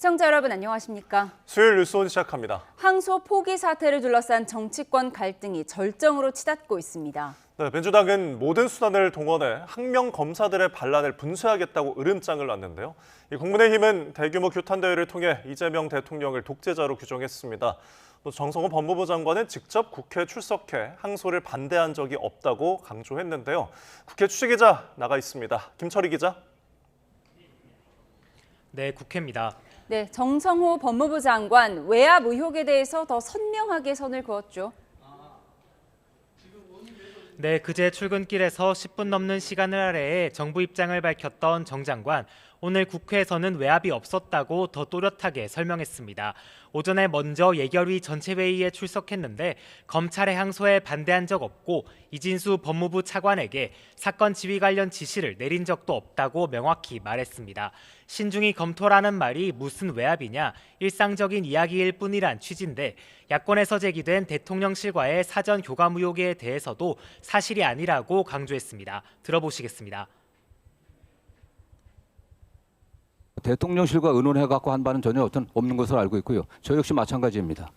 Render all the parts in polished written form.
시청자 여러분 안녕하십니까? 수요일 뉴스온 시작합니다. 항소 포기 사태를 둘러싼 정치권 갈등이 절정으로 치닫고 있습니다. 네, 민주당은 모든 수단을 동원해 학명 검사들의 반란을 분쇄하겠다고 으름장을 놨는데요. 국민의힘은 대규모 규탄 대회를 통해 이재명 대통령을 독재자로 규정했습니다. 또 정성호 법무부 장관은 직접 국회에 출석해 항소를 반대한 적이 없다고 강조했는데요. 국회 취재기자 나가 있습니다. 김철희 기자. 네, 국회입니다. 네, 정성호 법무부 장관 외압 의혹에 대해서 더 선명하게 선을 그었죠. 네, 그제 출근길에서 10분 넘는 시간을 할애해 정부 입장을 밝혔던 정 장관. 오늘 국회에서는 외압이 없었다고 더 또렷하게 설명했습니다. 오전에 먼저 예결위 전체 회의에 출석했는데 검찰의 항소에 반대한 적 없고 이진수 법무부 차관에게 사건 지휘 관련 지시를 내린 적도 없다고 명확히 말했습니다. 신중히 검토라는 말이 무슨 외압이냐, 일상적인 이야기일 뿐이란 취지인데 야권에서 제기된 대통령실과의 사전 교감 의혹에 대해서도 사실이 아니라고 강조했습니다. 들어보시겠습니다. 대통령실과 의논해갖고 한 바는 전혀 없는 것으로 알고 있고요. 저 역시 마찬가지입니다.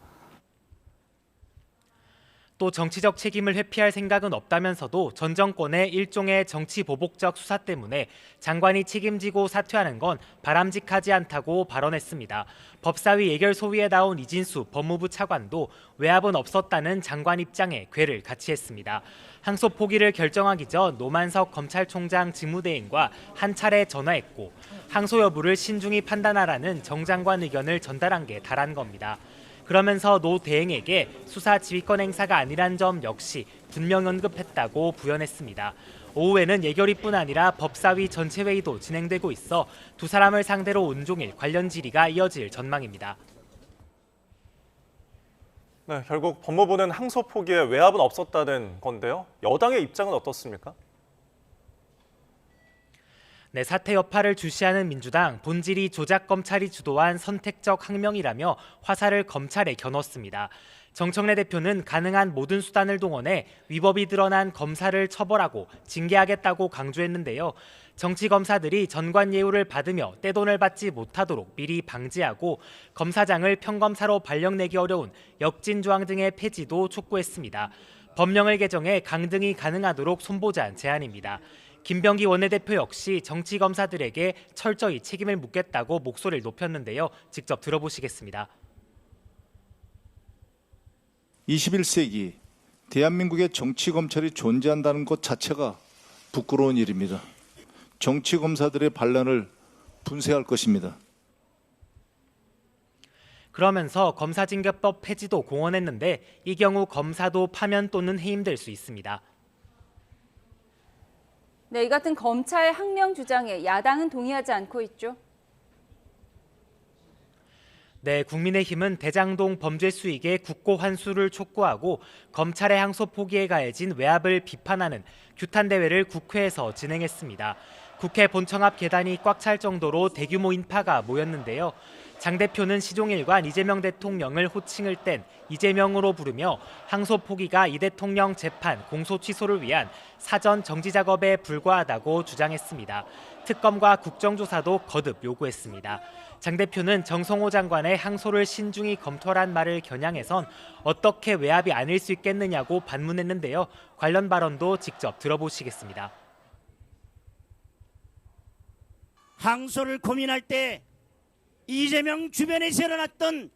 또 정치적 책임을 회피할 생각은 없다면서도 전 정권의 일종의 정치 보복적 수사 때문에 장관이 책임지고 사퇴하는 건 바람직하지 않다고 발언했습니다. 법사위 예결 소위에 나온 이진수 법무부 차관도 외압은 없었다는 장관 입장에 궤를 같이 했습니다. 항소 포기를 결정하기 전 노만석 검찰총장 직무대행과 한 차례 전화했고 항소 여부를 신중히 판단하라는 정 장관 의견을 전달한 게 다란 겁니다. 그러면서 노 대행에게 수사 지휘권 행사가 아니란 점 역시 분명 언급했다고 부연했습니다. 오후에는 예결위뿐 아니라 법사위 전체 회의도 진행되고 있어 두 사람을 상대로 온종일 관련 질의가 이어질 전망입니다. 네, 결국 법무부는 항소 포기에 외압은 없었다는 건데요. 여당의 입장은 어떻습니까? 네, 사태 여파를 주시하는 민주당, 본질이 조작 검찰이 주도한 선택적 항명이라며 화살을 검찰에 겨눴습니다. 정청래 대표는 가능한 모든 수단을 동원해 위법이 드러난 검사를 처벌하고 징계하겠다고 강조했는데요. 정치 검사들이 전관 예우를 받으며 떼돈을 받지 못하도록 미리 방지하고 검사장을 평검사로 발령내기 어려운 역진 조항 등의 폐지도 촉구했습니다. 법령을 개정해 강등이 가능하도록 손보자한 제안입니다. 김병기 원내대표 역시 정치 검사들에게 철저히 책임을 묻겠다고 목소리를 높였는데요. 직접 들어보시겠습니다. 21세기 대한민국의 정치 검찰이 존재한다는 것 자체가 부끄러운 일입니다. 정치 검사들의 반란을 분쇄할 것입니다. 그러면서 검사징계법 폐지도 공언했는데 이 경우 검사도 파면 또는 해임될 수 있습니다. 네, 이 같은 검찰 항명 주장에 야당은 동의하지 않고 있죠. 네, 국민의힘은 대장동 범죄 수익의 국고 환수를 촉구하고 검찰의 항소 포기에 가해진 외압을 비판하는 규탄 대회를 국회에서 진행했습니다. 국회 본청 앞 계단이 꽉 찰 정도로 대규모 인파가 모였는데요. 장 대표는 시종일관 이재명 대통령을 호칭을 뗀 이재명으로 부르며 항소 포기가 이 대통령 재판 공소 취소를 위한 사전 정지 작업에 불과하다고 주장했습니다. 특검과 국정조사도 거듭 요구했습니다. 장 대표는 정성호 장관의 항소를 신중히 검토란 말을 겨냥해선 어떻게 외압이 아닐 수 있겠느냐고 반문했는데요. 관련 발언도 직접 들어보시겠습니다. 항소를 고민할 때 이재명 주변에서 일어났던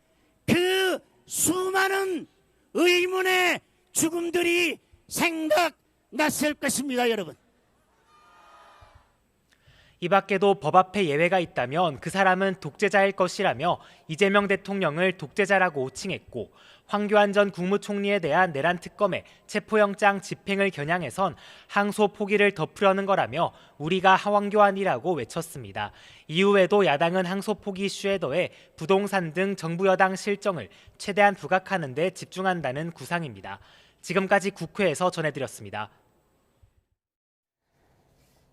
그 수많은 의문의 죽음들이 생각났을 것입니다, 여러분. 이 밖에도 법 앞에 예외가 있다면 그 사람은 독재자일 것이라며 이재명 대통령을 독재자라고 호칭했고 황교안 전 국무총리에 대한 내란 특검에 체포영장 집행을 겨냥해선 항소 포기를 덮으려는 거라며 우리가 황교안이라고 외쳤습니다. 이후에도 야당은 항소 포기 이슈에 더해 부동산 등 정부 여당 실정을 최대한 부각하는 데 집중한다는 구상입니다. 지금까지 국회에서 전해드렸습니다.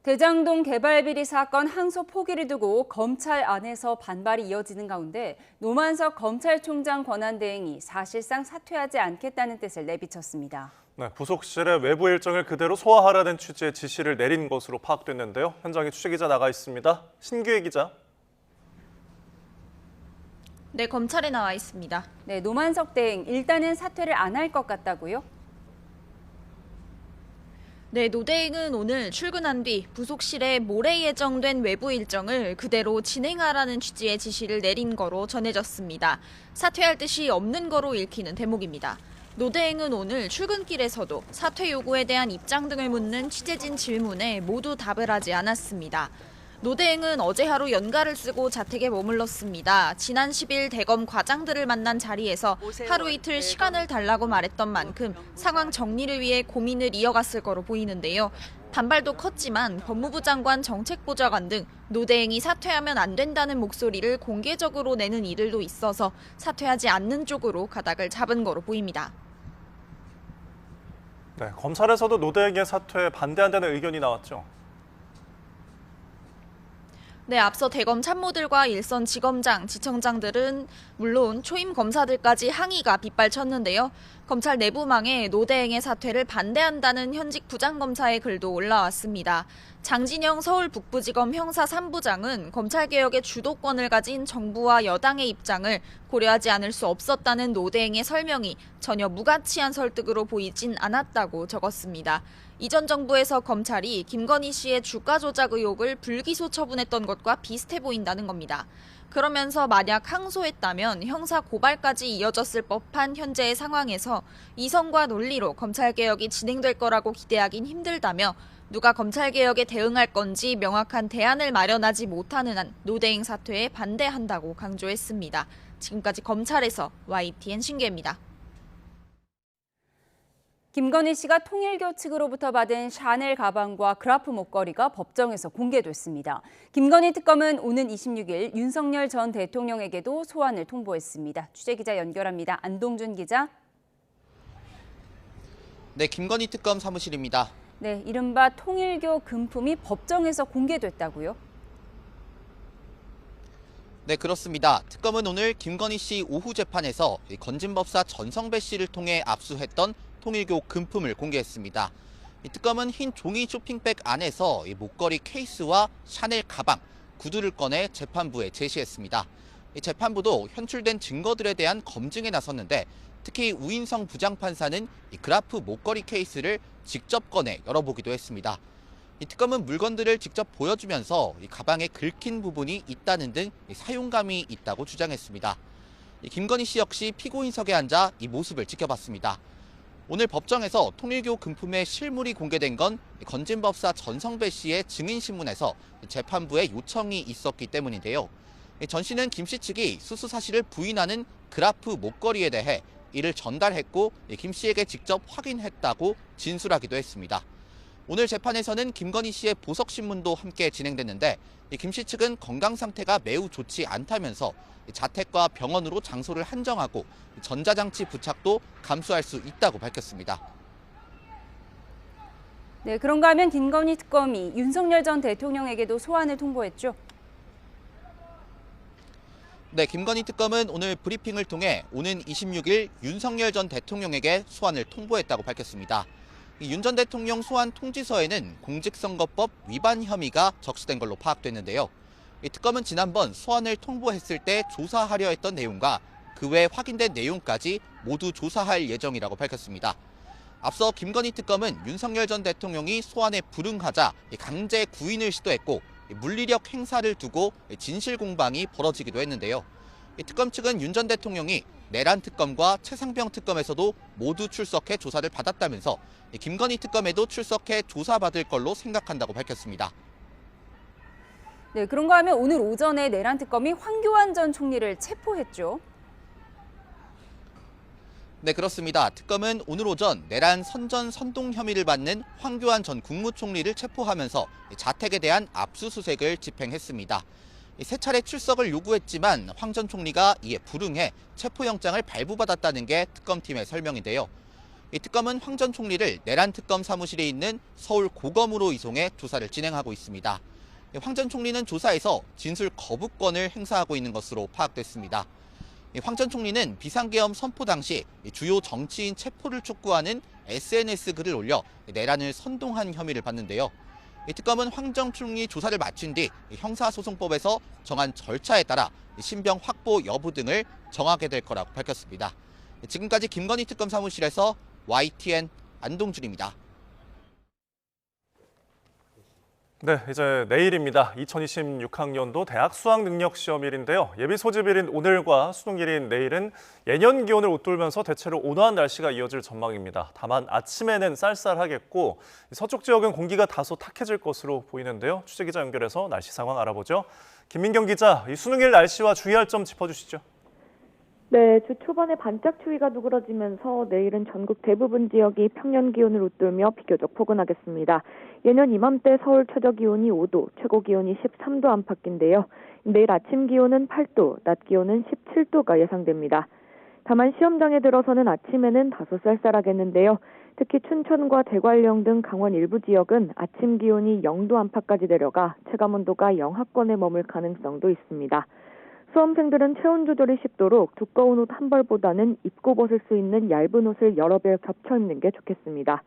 대장동 개발 비리 사건 항소 포기를 두고 검찰 안에서 반발이 이어지는 가운데 노만석 검찰총장 권한대행이 사실상 사퇴하지 않겠다는 뜻을 내비쳤습니다. 네, 부속실의 외부 일정을 그대로 소화하라는 취지의 지시를 내린 것으로 파악됐는데요. 현장에 취재기자 나가 있습니다. 신규혜 기자. 네, 검찰에 나와 있습니다. 네, 노만석 대행 일단은 사퇴를 안 할 것 같다고요? 네, 노 대행은 오늘 출근한 뒤 부속실에 모레 예정된 외부 일정을 그대로 진행하라는 취지의 지시를 내린 거로 전해졌습니다. 사퇴할 뜻이 없는 거로 읽히는 대목입니다. 노 대행은 오늘 출근길에서도 사퇴 요구에 대한 입장 등을 묻는 취재진 질문에 모두 답을 하지 않았습니다. 노 대행은 어제 하루 연가를 쓰고 자택에 머물렀습니다. 지난 10일 대검 과장들을 만난 자리에서 하루 이틀 시간을 달라고 말했던 만큼 상황 정리를 위해 고민을 이어갔을 거로 보이는데요. 반발도 컸지만 법무부 장관 정책보좌관 등 노 대행이 사퇴하면 안 된다는 목소리를 공개적으로 내는 이들도 있어서 사퇴하지 않는 쪽으로 가닥을 잡은 거로 보입니다. 네, 검찰에서도 노 대행의 사퇴에 반대한다는 의견이 나왔죠. 네, 앞서 대검 참모들과 일선 지검장, 지청장들은 물론 초임 검사들까지 항의가 빗발쳤는데요. 검찰 내부망에 노 대행의 사퇴를 반대한다는 현직 부장검사의 글도 올라왔습니다. 장진영 서울 북부지검 형사 3부장은 검찰개혁의 주도권을 가진 정부와 여당의 입장을 고려하지 않을 수 없었다는 노 대행의 설명이 전혀 무가치한 설득으로 보이진 않았다고 적었습니다. 이전 정부에서 검찰이 김건희 씨의 주가 조작 의혹을 불기소 처분했던 것과 비슷해 보인다는 겁니다. 그러면서 만약 항소했다면 형사 고발까지 이어졌을 법한 현재의 상황에서 이성과 논리로 검찰개혁이 진행될 거라고 기대하긴 힘들다며 누가 검찰개혁에 대응할 건지 명확한 대안을 마련하지 못하는 한 노 대행 사퇴에 반대한다고 강조했습니다. 지금까지 검찰에서 YTN 신기입니다. 김건희 씨가 통일교 측으로부터 받은 샤넬 가방과 그라프 목걸이가 법정에서 공개됐습니다. 김건희 특검은 오는 26일 윤석열 전 대통령에게도 소환을 통보했습니다. 취재기자 연결합니다. 안동준 기자. 네, 김건희 특검 사무실입니다. 네, 이른바 통일교 금품이 법정에서 공개됐다고요? 네, 그렇습니다. 특검은 오늘 김건희 씨 오후 재판에서 건진법사 전성배 씨를 통해 압수했던 통일교 금품을 공개했습니다. 이 특검은 흰 종이 쇼핑백 안에서 이 목걸이 케이스와 샤넬 가방, 구두를 꺼내 재판부에 제시했습니다. 이 재판부도 현출된 증거들에 대한 검증에 나섰는데 특히 우인성 부장판사는 이 그라프 목걸이 케이스를 직접 꺼내 열어보기도 했습니다. 이 특검은 물건들을 직접 보여주면서 이 가방에 긁힌 부분이 있다는 등 사용감이 있다고 주장했습니다. 이 김건희 씨 역시 피고인석에 앉아 이 모습을 지켜봤습니다. 오늘 법정에서 통일교 금품의 실물이 공개된 건 건진법사 전성배 씨의 증인신문에서 재판부에 요청이 있었기 때문인데요. 전 씨는 김 씨 측이 수수 사실을 부인하는 그라프 목걸이에 대해 이를 전달했고 김 씨에게 직접 확인했다고 진술하기도 했습니다. 오늘 재판에서는 김건희 씨의 보석신문도 함께 진행됐는데 김 씨 측은 건강 상태가 매우 좋지 않다면서 자택과 병원으로 장소를 한정하고 전자장치 부착도 감수할 수 있다고 밝혔습니다. 네, 그런가 하면 김건희 특검이 윤석열 전 대통령에게도 소환을 통보했죠? 네, 김건희 특검은 오늘 브리핑을 통해 오는 26일 윤석열 전 대통령에게 소환을 통보했다고 밝혔습니다. 윤 전 대통령 소환 통지서에는 공직선거법 위반 혐의가 적시된 걸로 파악됐는데요. 이 특검은 지난번 소환을 통보했을 때 조사하려 했던 내용과 그 외 확인된 내용까지 모두 조사할 예정이라고 밝혔습니다. 앞서 김건희 특검은 윤석열 전 대통령이 소환에 불응하자 강제 구인을 시도했고 물리력 행사를 두고 진실 공방이 벌어지기도 했는데요. 특검 측은 윤 전 대통령이 내란 특검과 최상병 특검에서도 모두 출석해 조사를 받았다면서 김건희 특검에도 출석해 조사받을 걸로 생각한다고 밝혔습니다. 네, 그런가 하면 오늘 오전에 내란 특검이 황교안 전 총리를 체포했죠. 네, 그렇습니다. 특검은 오늘 오전 내란 선전 선동 혐의를 받는 황교안 전 국무총리를 체포하면서 자택에 대한 압수수색을 집행했습니다. 세 차례 출석을 요구했지만 황 전 총리가 이에 불응해 체포영장을 발부받았다는 게 특검팀의 설명인데요. 이 특검은 황 전 총리를 내란 특검 사무실에 있는 서울 고검으로 이송해 조사를 진행하고 있습니다. 황 전 총리는 조사에서 진술 거부권을 행사하고 있는 것으로 파악됐습니다. 황 전 총리는 비상계엄 선포 당시 주요 정치인 체포를 촉구하는 SNS 글을 올려 내란을 선동한 혐의를 받는데요. 이 특검은 황정 총리 조사를 마친 뒤 형사소송법에서 정한 절차에 따라 신병 확보 여부 등을 정하게 될 거라고 밝혔습니다. 지금까지 김건희 특검 사무실에서 YTN 안동준입니다. 네, 이제 내일입니다. 2026학년도 대학 수학능력시험일인데요. 예비 소집일인 오늘과 수능일인 내일은 예년 기온을 웃돌면서 대체로 온화한 날씨가 이어질 전망입니다. 다만 아침에는 쌀쌀하겠고 서쪽 지역은 공기가 다소 탁해질 것으로 보이는데요. 취재기자 연결해서 날씨 상황 알아보죠. 김민경 기자, 이 수능일 날씨와 주의할 점 짚어주시죠. 네, 주 초반에 반짝 추위가 누그러지면서 내일은 전국 대부분 지역이 평년 기온을 웃돌며 비교적 포근하겠습니다. 예년 이맘때 서울 최저 기온이 5도, 최고 기온이 13도 안팎인데요. 내일 아침 기온은 8도, 낮 기온은 17도가 예상됩니다. 다만 시험장에 들어서는 아침에는 다소 쌀쌀하겠는데요. 특히 춘천과 대관령 등 강원 일부 지역은 아침 기온이 0도 안팎까지 내려가 체감온도가 영하권에 머물 가능성도 있습니다. 수험생들은 체온 조절이 쉽도록 두꺼운 옷 한 벌보다는 입고 벗을 수 있는 얇은 옷을 여러 벌 겹쳐 입는 게 좋겠습니다.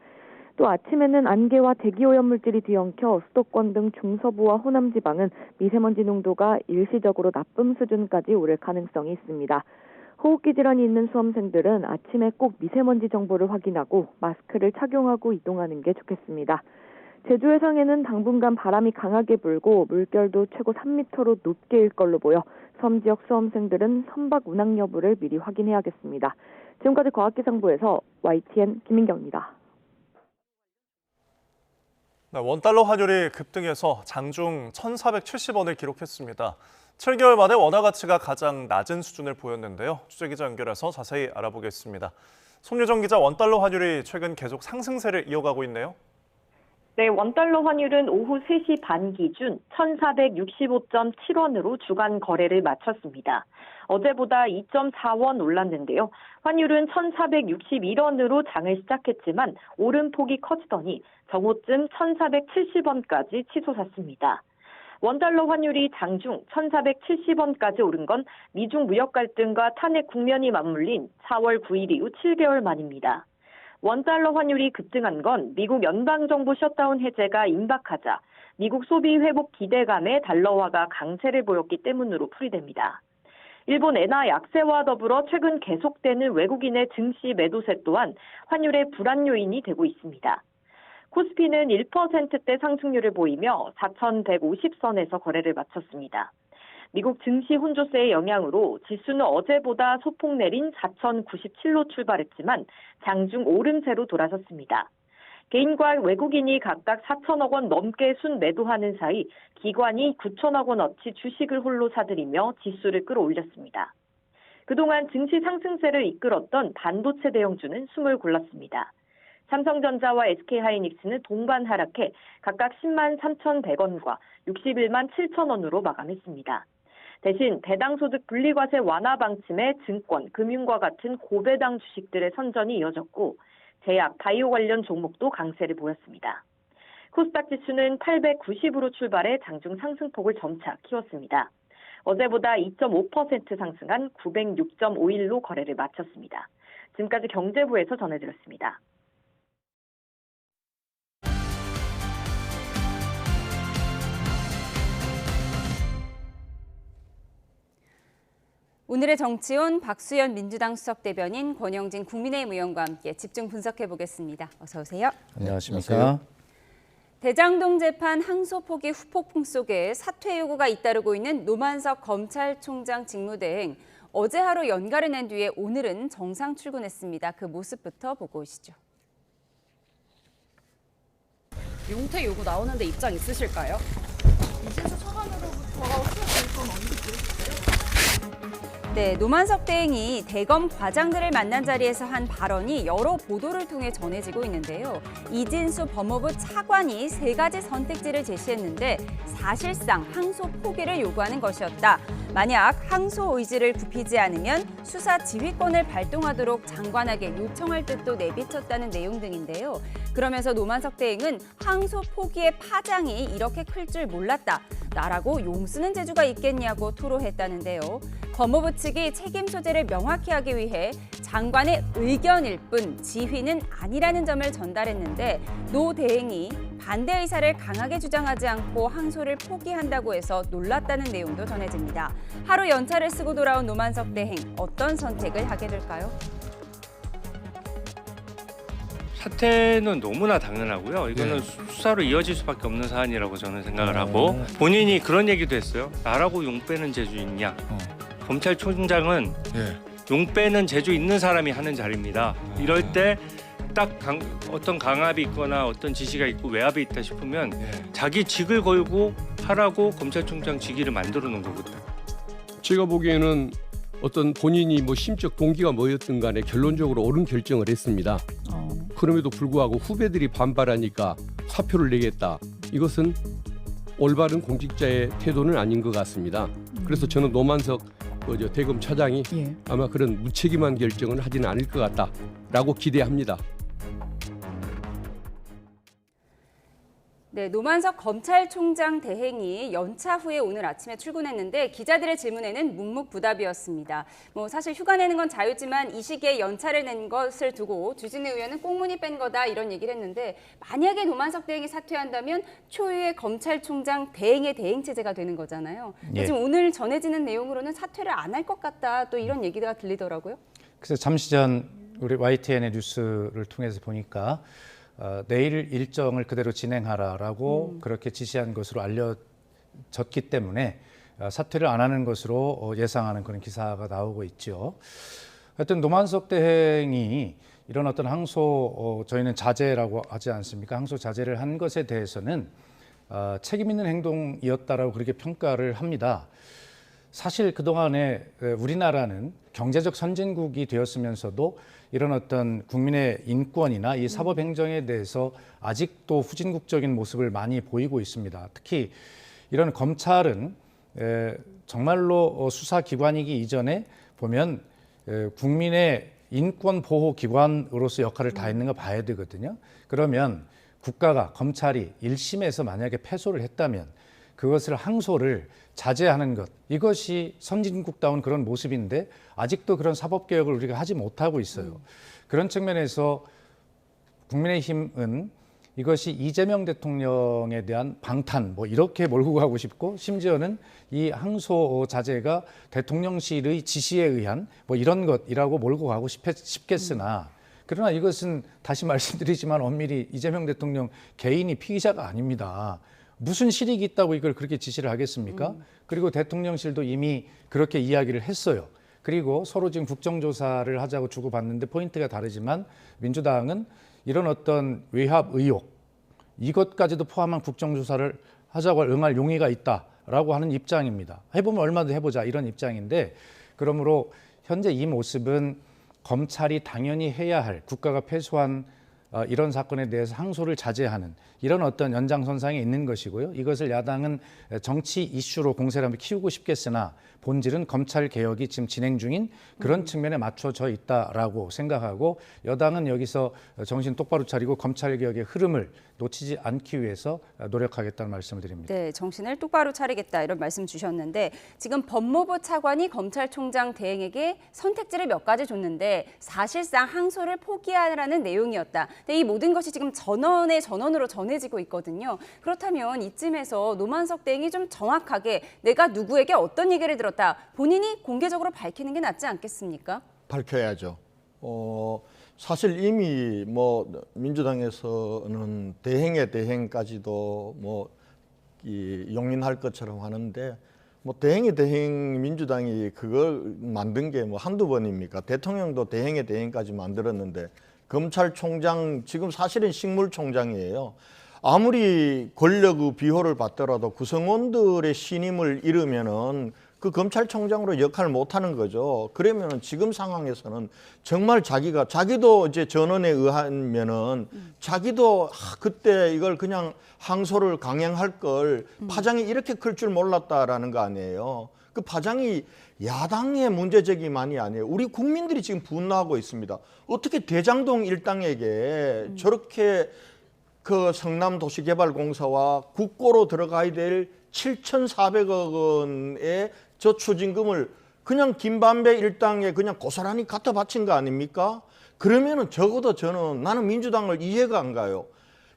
또 아침에는 안개와 대기오염물질이 뒤엉켜 수도권 등 중서부와 호남 지방은 미세먼지 농도가 일시적으로 나쁨 수준까지 오를 가능성이 있습니다. 호흡기 질환이 있는 수험생들은 아침에 꼭 미세먼지 정보를 확인하고 마스크를 착용하고 이동하는 게 좋겠습니다. 제주 해상에는 당분간 바람이 강하게 불고 물결도 최고 3m로 높게 일 걸로 보여 섬 지역 수험생들은 선박 운항 여부를 미리 확인해야겠습니다. 지금까지 과학기상부에서 YTN 김민경입니다. 원달러 환율이 급등해서 장중 1,470원을 기록했습니다. 7개월 만에 원화 가치가 가장 낮은 수준을 보였는데요. 취재기자 연결해서 자세히 알아보겠습니다. 손유정 기자, 원달러 환율이 최근 계속 상승세를 이어가고 있네요. 네, 원달러 환율은 오후 3시 반 기준 1,465.7원으로 주간 거래를 마쳤습니다. 어제보다 2.4원 올랐는데요. 환율은 1,461원으로 장을 시작했지만 오름폭이 커지더니 정오쯤 1,470원까지 치솟았습니다. 원달러 환율이 장중 1,470원까지 오른 건 미중 무역 갈등과 탄핵 국면이 맞물린 4월 9일 이후 7개월 만입니다. 원달러 환율이 급등한 건 미국 연방정부 셧다운 해제가 임박하자 미국 소비 회복 기대감에 달러화가 강세를 보였기 때문으로 풀이됩니다. 일본 엔화 약세와 더불어 최근 계속되는 외국인의 증시 매도세 또한 환율의 불안 요인이 되고 있습니다. 코스피는 1%대 상승률을 보이며 4,150선에서 거래를 마쳤습니다. 미국 증시 혼조세의 영향으로 지수는 어제보다 소폭 내린 4,097로 출발했지만 장중 오름세로 돌아섰습니다. 개인과 외국인이 각각 4천억 원 넘게 순매도하는 사이 기관이 9천억 원어치 주식을 홀로 사들이며 지수를 끌어올렸습니다. 그동안 증시 상승세를 이끌었던 반도체 대형주는 숨을 골랐습니다. 삼성전자와 SK하이닉스는 동반 하락해 각각 10만 3,100원과 61만 7천원으로 마감했습니다. 대신 배당소득 분리과세 완화 방침에 증권, 금융과 같은 고배당 주식들의 선전이 이어졌고 제약, 바이오 관련 종목도 강세를 보였습니다. 코스닥 지수는 890으로 출발해 장중 상승폭을 점차 키웠습니다. 어제보다 2.5% 상승한 906.51로 거래를 마쳤습니다. 지금까지 경제부에서 전해드렸습니다. 오늘의 정치온 박수현 민주당 수석대변인, 권영진 국민의힘 의원과 함께 집중 분석해보겠습니다. 어서 오세요. 안녕하십니까. 대장동 재판 항소 포기 후폭풍 속에 사퇴 요구가 잇따르고 있는 노만석 검찰총장 직무대행. 어제 하루 연가를 낸 뒤에 오늘은 정상 출근했습니다. 그 모습부터 보고 오시죠. 용퇴 요구 나오는데 입장 있으실까요? 이진수 차관으로부터 수사 결정 언제 들으셨어요? 네, 노만석 대행이 대검 과장들을 만난 자리에서 한 발언이 여러 보도를 통해 전해지고 있는데요. 이진수 법무부 차관이 3가지 선택지를 제시했는데 사실상 항소 포기를 요구하는 것이었다. 만약 항소 의지를 굽히지 않으면 수사 지휘권을 발동하도록 장관에게 요청할 뜻도 내비쳤다는 내용 등인데요. 그러면서 노만석 대행은 항소 포기의 파장이 이렇게 클 줄 몰랐다. 나라고 용쓰는 재주가 있겠냐고 토로했다는데요. 법무부 측이 책임 소재를 명확히 하기 위해 장관의 의견일 뿐 지휘는 아니라는 점을 전달했는데 노 대행이 반대 의사를 강하게 주장하지 않고 항소를 포기한다고 해서 놀랐다는 내용도 전해집니다. 하루 연차를 쓰고 돌아온 노만석 대행, 어떤 선택을 하게 될까요? 사퇴는 너무나 당연하고요. 이거는 수사로 이어질 수밖에 없는 사안이라고 저는 생각을 하고 본인이 그런 얘기도 했어요. 나라고 용 빼는 재주 있냐. 검찰총장은 용 빼는 재주 있는 사람이 하는 자리입니다. 이럴 때 딱 어떤 강압이 있거나 어떤 지시가 있고 외압이 있다 싶으면 자기 직을 걸고 하라고 검찰총장 직위를 만들어 놓은 거거든요. 제가 보기에는 어떤 본인이 뭐 심적 동기가 뭐였든 간에 결론적으로 옳은 결정을 했습니다. 그럼에도 불구하고 후배들이 반발하니까 사표를 내겠다. 이것은 올바른 공직자의 태도는 아닌 것 같습니다. 그래서 저는 노만석 대검 차장이 아마 그런 무책임한 결정은 하지는 않을 것 같다라고 기대합니다. 네, 노만석 검찰총장 대행이 연차 후에 오늘 아침에 출근했는데 기자들의 질문에는 묵묵부답이었습니다. 사실 휴가 내는 건 자유지만 이 시기에 연차를 낸 것을 두고 주진우 의원은 꽁무니 뺀 거다 이런 얘기를 했는데 만약에 노만석 대행이 사퇴한다면 초유의 검찰총장 대행의 대행 체제가 되는 거잖아요. 지금 오늘 전해지는 내용으로는 사퇴를 안 할 것 같다 또 이런 얘기가 들리더라고요. 그래서 잠시 전 우리 YTN의 뉴스를 통해서 보니까 내일 일정을 그대로 진행하라라고 그렇게 지시한 것으로 알려졌기 때문에 사퇴를 안 하는 것으로 예상하는 그런 기사가 나오고 있죠. 하여튼 노만석 대행이 이런 어떤 항소, 저희는 자제라고 하지 않습니까? 항소 자제를 한 것에 대해서는 책임 있는 행동이었다라고 그렇게 평가를 합니다. 사실 그동안에 우리나라는 경제적 선진국이 되었으면서도 이런 어떤 국민의 인권이나 이 사법행정에 대해서 아직도 후진국적인 모습을 많이 보이고 있습니다. 특히 이런 검찰은 정말로 수사기관이기 이전에 보면 국민의 인권보호기관으로서 역할을 다했는가 봐야 되거든요. 그러면 국가가 검찰이 1심에서 만약에 패소를 했다면 그것을 항소를 자제하는 것, 이것이 선진국다운 그런 모습인데 아직도 그런 사법개혁을 우리가 하지 못하고 있어요. 그런 측면에서 국민의힘은 이것이 이재명 대통령에 대한 방탄 이렇게 몰고 가고 싶고 심지어는 이 항소 자제가 대통령실의 지시에 의한 이런 것이라고 몰고 가고 싶겠으나 그러나 이것은 다시 말씀드리지만 엄밀히 이재명 대통령 개인이 피의자가 아닙니다. 무슨 실익이 있다고 이걸 그렇게 지시를 하겠습니까? 그리고 대통령실도 이미 그렇게 이야기를 했어요. 그리고 서로 지금 국정조사를 하자고 주고받는데 포인트가 다르지만 민주당은 이런 어떤 외압 의혹 이것까지도 포함한 국정조사를 하자고 응할 용의가 있다라고 하는 입장입니다. 해보면 얼마든지 해보자 이런 입장인데 그러므로 현재 이 모습은 검찰이 당연히 해야 할 국가가 패소한 이런 사건에 대해서 항소를 자제하는 이런 어떤 연장선상에 있는 것이고요. 이것을 야당은 정치 이슈로 공세를 한번 키우고 싶겠으나 본질은 검찰 개혁이 지금 진행 중인 그런 측면에 맞춰져 있다라고 생각하고 여당은 여기서 정신 똑바로 차리고 검찰 개혁의 흐름을 놓치지 않기 위해서 노력하겠다는 말씀을 드립니다. 네, 정신을 똑바로 차리겠다 이런 말씀 주셨는데 지금 법무부 차관이 검찰총장 대행에게 선택지를 몇 가지 줬는데 사실상 항소를 포기하라는 내용이었다. 근데 이 모든 것이 지금 전원의 전원으로 전해지고 있거든요. 그렇다면 이쯤에서 노만석 대행이 좀 정확하게 내가 누구에게 어떤 얘기를 들었다. 본인이 공개적으로 밝히는 게 낫지 않겠습니까? 밝혀야죠. 사실 이미 민주당에서는 대행의 대행까지도 용인할 것처럼 하는데 대행의 대행 민주당이 그걸 만든 게 한두 번입니까? 대통령도 대행의 대행까지 만들었는데 검찰총장 지금 사실은 식물총장이에요. 아무리 권력의 비호를 받더라도 구성원들의 신임을 잃으면은 그 검찰총장으로 역할을 못하는 거죠. 그러면은 지금 상황에서는 정말 자기도 이제 전원에 의하면은 자기도 그때 이걸 그냥 항소를 강행할 걸 파장이 이렇게 클 줄 몰랐다라는 거 아니에요. 그 파장이 야당의 문제제기만이 아니에요. 우리 국민들이 지금 분노하고 있습니다. 어떻게 대장동 일당에게 저렇게 그 성남도시개발공사와 국고로 들어가야 될 7,400억 원의 저 추징금을 그냥 김반배 일당에 그냥 고스란히 갖다 바친 거 아닙니까? 그러면은 적어도 나는 민주당을 이해가 안 가요.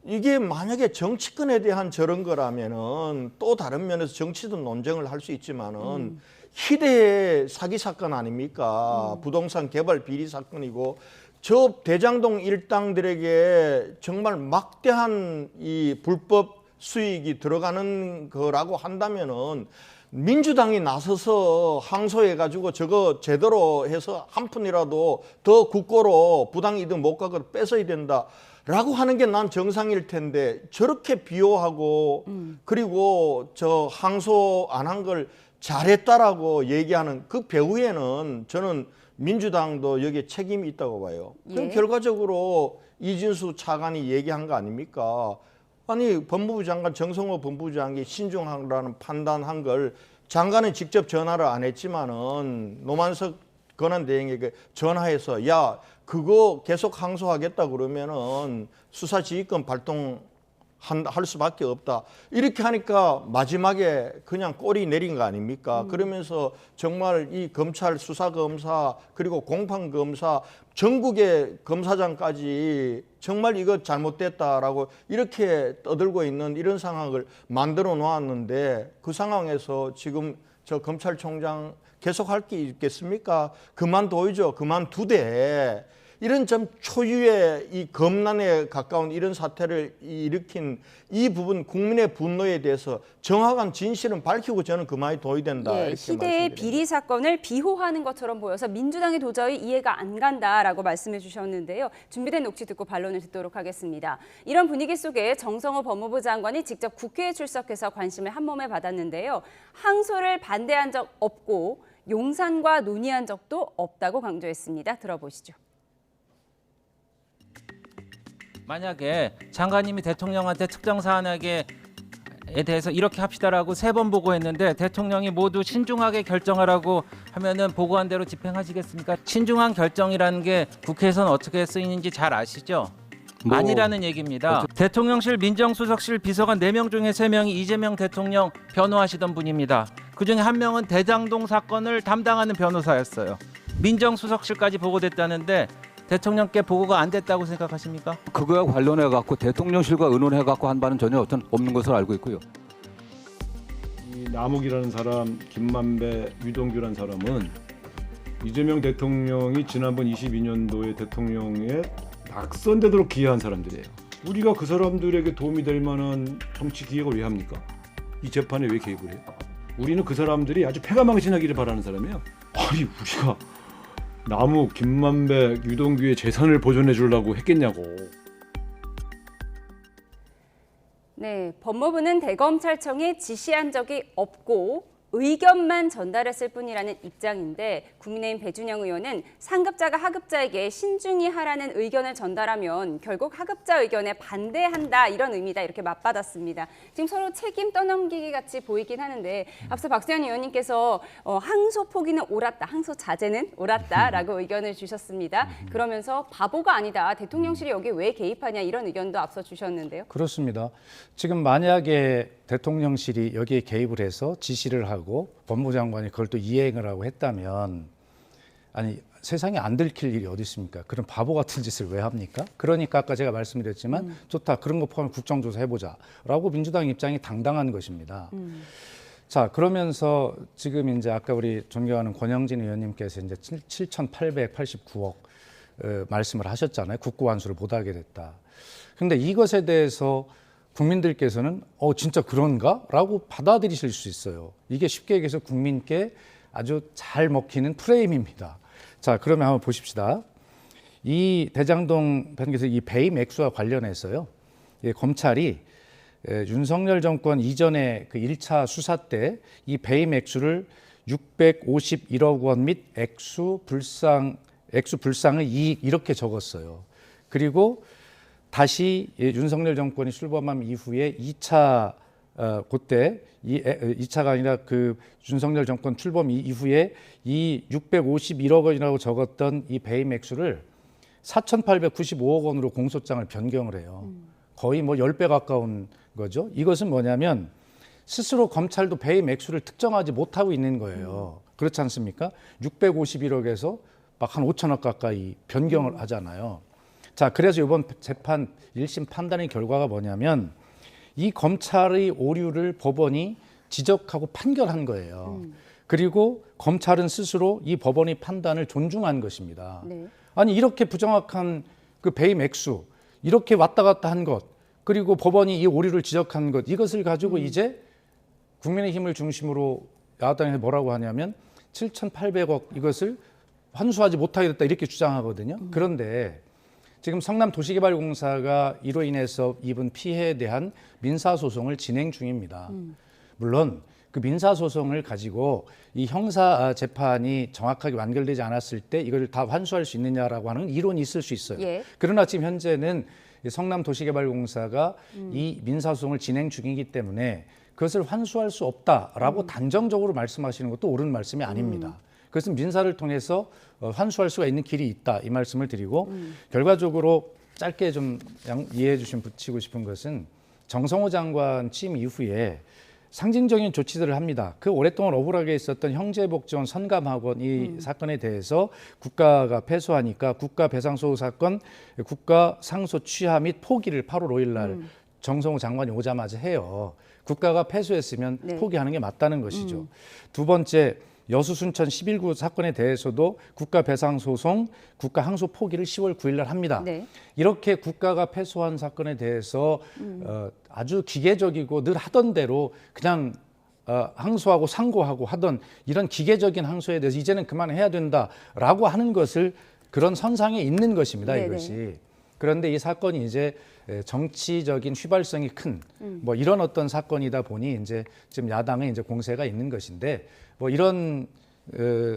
이게 만약에 정치권에 대한 저런 거라면은 또 다른 면에서 정치든 논쟁을 할 수 있지만은 희대의 사기 사건 아닙니까? 부동산 개발 비리 사건이고 저 대장동 일당들에게 정말 막대한 이 불법 수익이 들어가는 거라고 한다면은 민주당이 나서서 항소해가지고 저거 제대로 해서 한 푼이라도 더 국고로 부당이득 못 가고 뺏어야 된다라고 하는 게 난 정상일 텐데 저렇게 비호하고 그리고 저 항소 안 한 걸 잘했다라고 얘기하는 그 배후에는 저는 민주당도 여기에 책임이 있다고 봐요. 그럼 결과적으로 이진수 차관이 얘기한 거 아닙니까? 아니 법무부 장관 정성호 법무부 장관이 신중하라는 판단한 걸 장관은 직접 전화를 안 했지만은 노만석 권한대행에게 전화해서 야 그거 계속 항소하겠다 그러면은 수사지휘권 발동할 수밖에 없다. 이렇게 하니까 마지막에 그냥 꼬리 내린 거 아닙니까? 그러면서 정말 이 검찰 수사검사 그리고 공판검사 전국의 검사장까지 정말 이거 잘못됐다라고 이렇게 떠들고 있는 이런 상황을 만들어 놓았는데 그 상황에서 지금 저 검찰총장 계속할 게 있겠습니까? 그만둬야죠. 그만두되 이런 좀 초유의 이 검난에 가까운 이런 사태를 일으킨 이 부분 국민의 분노에 대해서 정확한 진실은 밝히고 저는 그만둬야 된다. 예, 희대의 비리 사건을 비호하는 것처럼 보여서 민주당이 도저히 이해가 안 간다라고 말씀해 주셨는데요. 준비된 녹취 듣고 반론을 듣도록 하겠습니다. 이런 분위기 속에 정성호 법무부 장관이 직접 국회에 출석해서 관심을 한몸에 받았는데요. 항소를 반대한 적 없고 용산과 논의한 적도 없다고 강조했습니다. 들어보시죠. 만약에 장관님이 대통령한테 특정 사안에 대해서 이렇게 합시다라고 3번 보고했는데 대통령이 모두 신중하게 결정하라고 하면은 보고한 대로 집행하시겠습니까? 신중한 결정이라는 게 국회에서는 어떻게 쓰이는지 잘 아시죠? 아니라는 얘기입니다. 대통령실 민정수석실 비서관 4명 중에 3명이 이재명 대통령 변호하시던 분입니다. 그중에 1명은 대장동 사건을 담당하는 변호사였어요. 민정수석실까지 보고됐다는데 대통령께 보고가 안 됐다고 생각하십니까? 그거와 관련해 갖고 대통령실과 의논해 갖고 한 바는 전혀 없는 것으로 알고 있고요. 이 남욱이라는 사람, 김만배, 유동규라는 사람은 이재명 대통령이 지난번 22년도에 대통령에 낙선되도록 기여한 사람들이에요. 우리가 그 사람들에게 도움이 될 만한 정치 기획을 왜 합니까? 이 재판에 왜 개입을 해요? 우리는 그 사람들이 아주 패가 망신하기를 바라는 사람이에요. 아니 우리가 남욱, 김만배, 유동규의 재산을 보존해 주려고 했겠냐고. 네, 법무부는 대검찰청에 지시한 적이 없고 의견만 전달했을 뿐이라는 입장인데 국민의힘 배준영 의원은 상급자가 하급자에게 신중히 하라는 의견을 전달하면 결국 하급자 의견에 반대한다 이런 의미다 이렇게 맞받았습니다. 지금 서로 책임 떠넘기기 같이 보이긴 하는데 앞서 박수현 의원님께서 항소 포기는 옳았다, 항소 자제는 옳았다라고 의견을 주셨습니다. 그러면서 바보가 아니다, 대통령실이 여기 왜 개입하냐 이런 의견도 앞서 주셨는데요. 그렇습니다. 지금 만약에 대통령실이 여기에 개입을 해서 지시를 하고 법무부 장관이 그걸 또 이행을 하고 했다면 아니 세상에 안 들킬 일이 어디 있습니까? 그런 바보 같은 짓을 왜 합니까? 그러니까 아까 제가 말씀드렸지만 좋다, 그런 거 포함해 국정조사 해보자라고 민주당 입장이 당당한 것입니다. 자, 그러면서 지금 이제 아까 우리 존경하는 권영진 의원님께서 이제 7,889억 말씀을 하셨잖아요. 국고 환수를 못하게 됐다. 그런데 이것에 대해서 국민들께서는 진짜 그런가? 라고 받아들이실 수 있어요. 이게 쉽게 얘기해서 국민께 아주 잘 먹히는 프레임입니다. 자, 그러면 한번 보십시다. 이 대장동 변경에서 이 배임 액수와 관련해서요. 검찰이 윤석열 정권 이전에 그 1차 수사 때 이 배임 액수를 651억 원 및 액수 불상의 이익 이렇게 적었어요. 그리고 다시 윤석열 정권이 출범한 이후에 2차 그때 이 2차가 아니라 그 윤석열 정권 출범 이후에 이 651억 원이라고 적었던 이 배임 액수를 4,895억 원으로 공소장을 변경을 해요. 거의 뭐 10배 가까운 거죠. 이것은 뭐냐면 스스로 검찰도 배임 액수를 특정하지 못하고 있는 거예요. 그렇지 않습니까? 651억에서 막 한 5천억 가까이 변경을 하잖아요. 자, 그래서 이번 재판 1심 판단의 결과가 뭐냐면 이 검찰의 오류를 법원이 지적하고 판결한 거예요. 그리고 검찰은 스스로 이 법원의 판단을 존중한 것입니다. 네. 아니 이렇게 부정확한 그 배임 액수, 이렇게 왔다 갔다 한 것, 그리고 법원이 이 오류를 지적한 것, 이것을 가지고 이제 국민의힘을 중심으로 야당에서 뭐라고 하냐면 7,800억 이것을 환수하지 못하게 됐다 이렇게 주장하거든요. 그런데 지금 성남도시개발공사가 이로 인해서 입은 피해에 대한 민사소송을 진행 중입니다. 물론 그 민사소송을 가지고 이 형사 재판이 정확하게 완결되지 않았을 때 이걸 다 환수할 수 있느냐라고 하는 이론이 있을 수 있어요. 예. 그러나 지금 현재는 성남도시개발공사가 이 민사소송을 진행 중이기 때문에 그것을 환수할 수 없다라고 단정적으로 말씀하시는 것도 옳은 말씀이 아닙니다. 그것은 민사를 통해서 환수할 수가 있는 길이 있다 이 말씀을 드리고 결과적으로 짧게 좀 이해해 주시면 붙이고 싶은 것은 정성호 장관 취임 이후에 상징적인 조치들을 합니다. 그 오랫동안 억울하게 있었던 형제복지원 선감학원 이 사건에 대해서 국가가 패소하니까 국가배상소송 사건 국가 상소 취하 및 포기를 8월 5일 날 정성호 장관이 오자마자 해요. 국가가 패소했으면 네. 포기하는 게 맞다는 것이죠. 두 번째 여수 순천 11구 사건에 대해서도 국가배상소송, 국가항소 포기를 10월 9일 날 합니다. 네. 이렇게 국가가 패소한 사건에 대해서 아주 기계적이고 늘 하던 대로 그냥 항소하고 상고하고 하던 이런 기계적인 항소에 대해서 이제는 그만해야 된다라고 하는 것을 그런 선상에 있는 것입니다. 네네. 이것이. 그런데 이 사건이 이제 정치적인 휘발성이 큰 뭐 이런 어떤 사건이다 보니 이제 지금 야당의 이제 공세가 있는 것인데 뭐 이런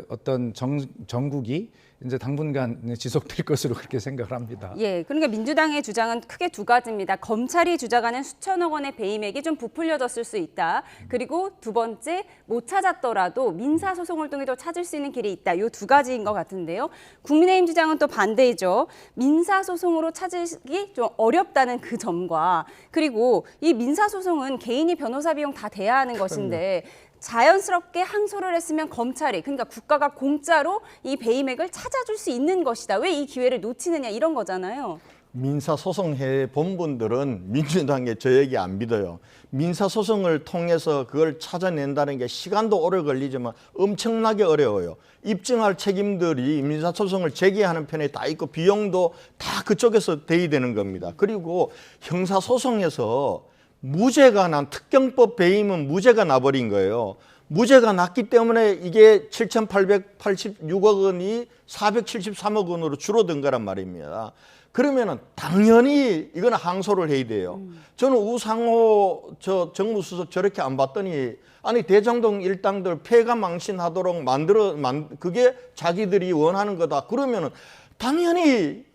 어떤 정국이 이제 당분간 지속될 것으로 그렇게 생각을 합니다. 예, 그러니까 민주당의 주장은 크게 두 가지입니다. 검찰이 주장하는 수천억 원의 배임액이 좀 부풀려졌을 수 있다. 그리고 두 번째, 못 찾았더라도 민사소송을 통해 더 찾을 수 있는 길이 있다. 이 두 가지인 것 같은데요. 국민의힘 주장은 또 반대이죠. 민사소송으로 찾기 좀 어렵다는 그 점과 그리고 이 민사소송은 개인이 변호사 비용 다 대야 하는 것인데 자연스럽게 항소를 했으면 검찰이 그러니까 국가가 공짜로 이 배임액을 찾아줄 수 있는 것이다. 왜 이 기회를 놓치느냐 이런 거잖아요. 민사소송회 본분들은 민주당의 저 얘기 안 믿어요. 민사소송을 통해서 그걸 찾아낸다는 게 시간도 오래 걸리지만 엄청나게 어려워요. 입증할 책임들이 민사소송을 제기하는 편에 다 있고 비용도 다 그쪽에서 대의되는 겁니다. 그리고 형사소송에서 무죄가 난 특경법 배임은 무죄가 나버린 거예요. 무죄가 났기 때문에 이게 7,886억 원이 473억 원으로 줄어든 거란 말입니다. 그러면은 당연히 이건 항소를 해야 돼요. 저는 우상호 정무수석 저렇게 안 봤더니 아니 대장동 일당들 폐가 망신하도록 그게 자기들이 원하는 거다. 그러면은 당연히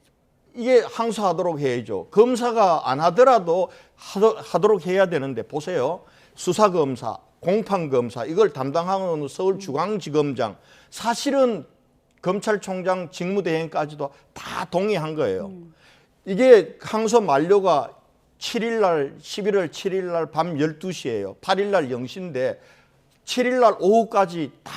이게 항소하도록 해야죠. 검사가 안 하더라도 하도록 해야 되는데 보세요. 수사검사, 공판검사 이걸 담당하는 서울중앙지검장 사실은 검찰총장 직무대행까지도 다 동의한 거예요. 이게 항소 만료가 7일 날 11월 7일 날 밤 12시예요. 8일 날 0시인데 7일 날 오후까지 다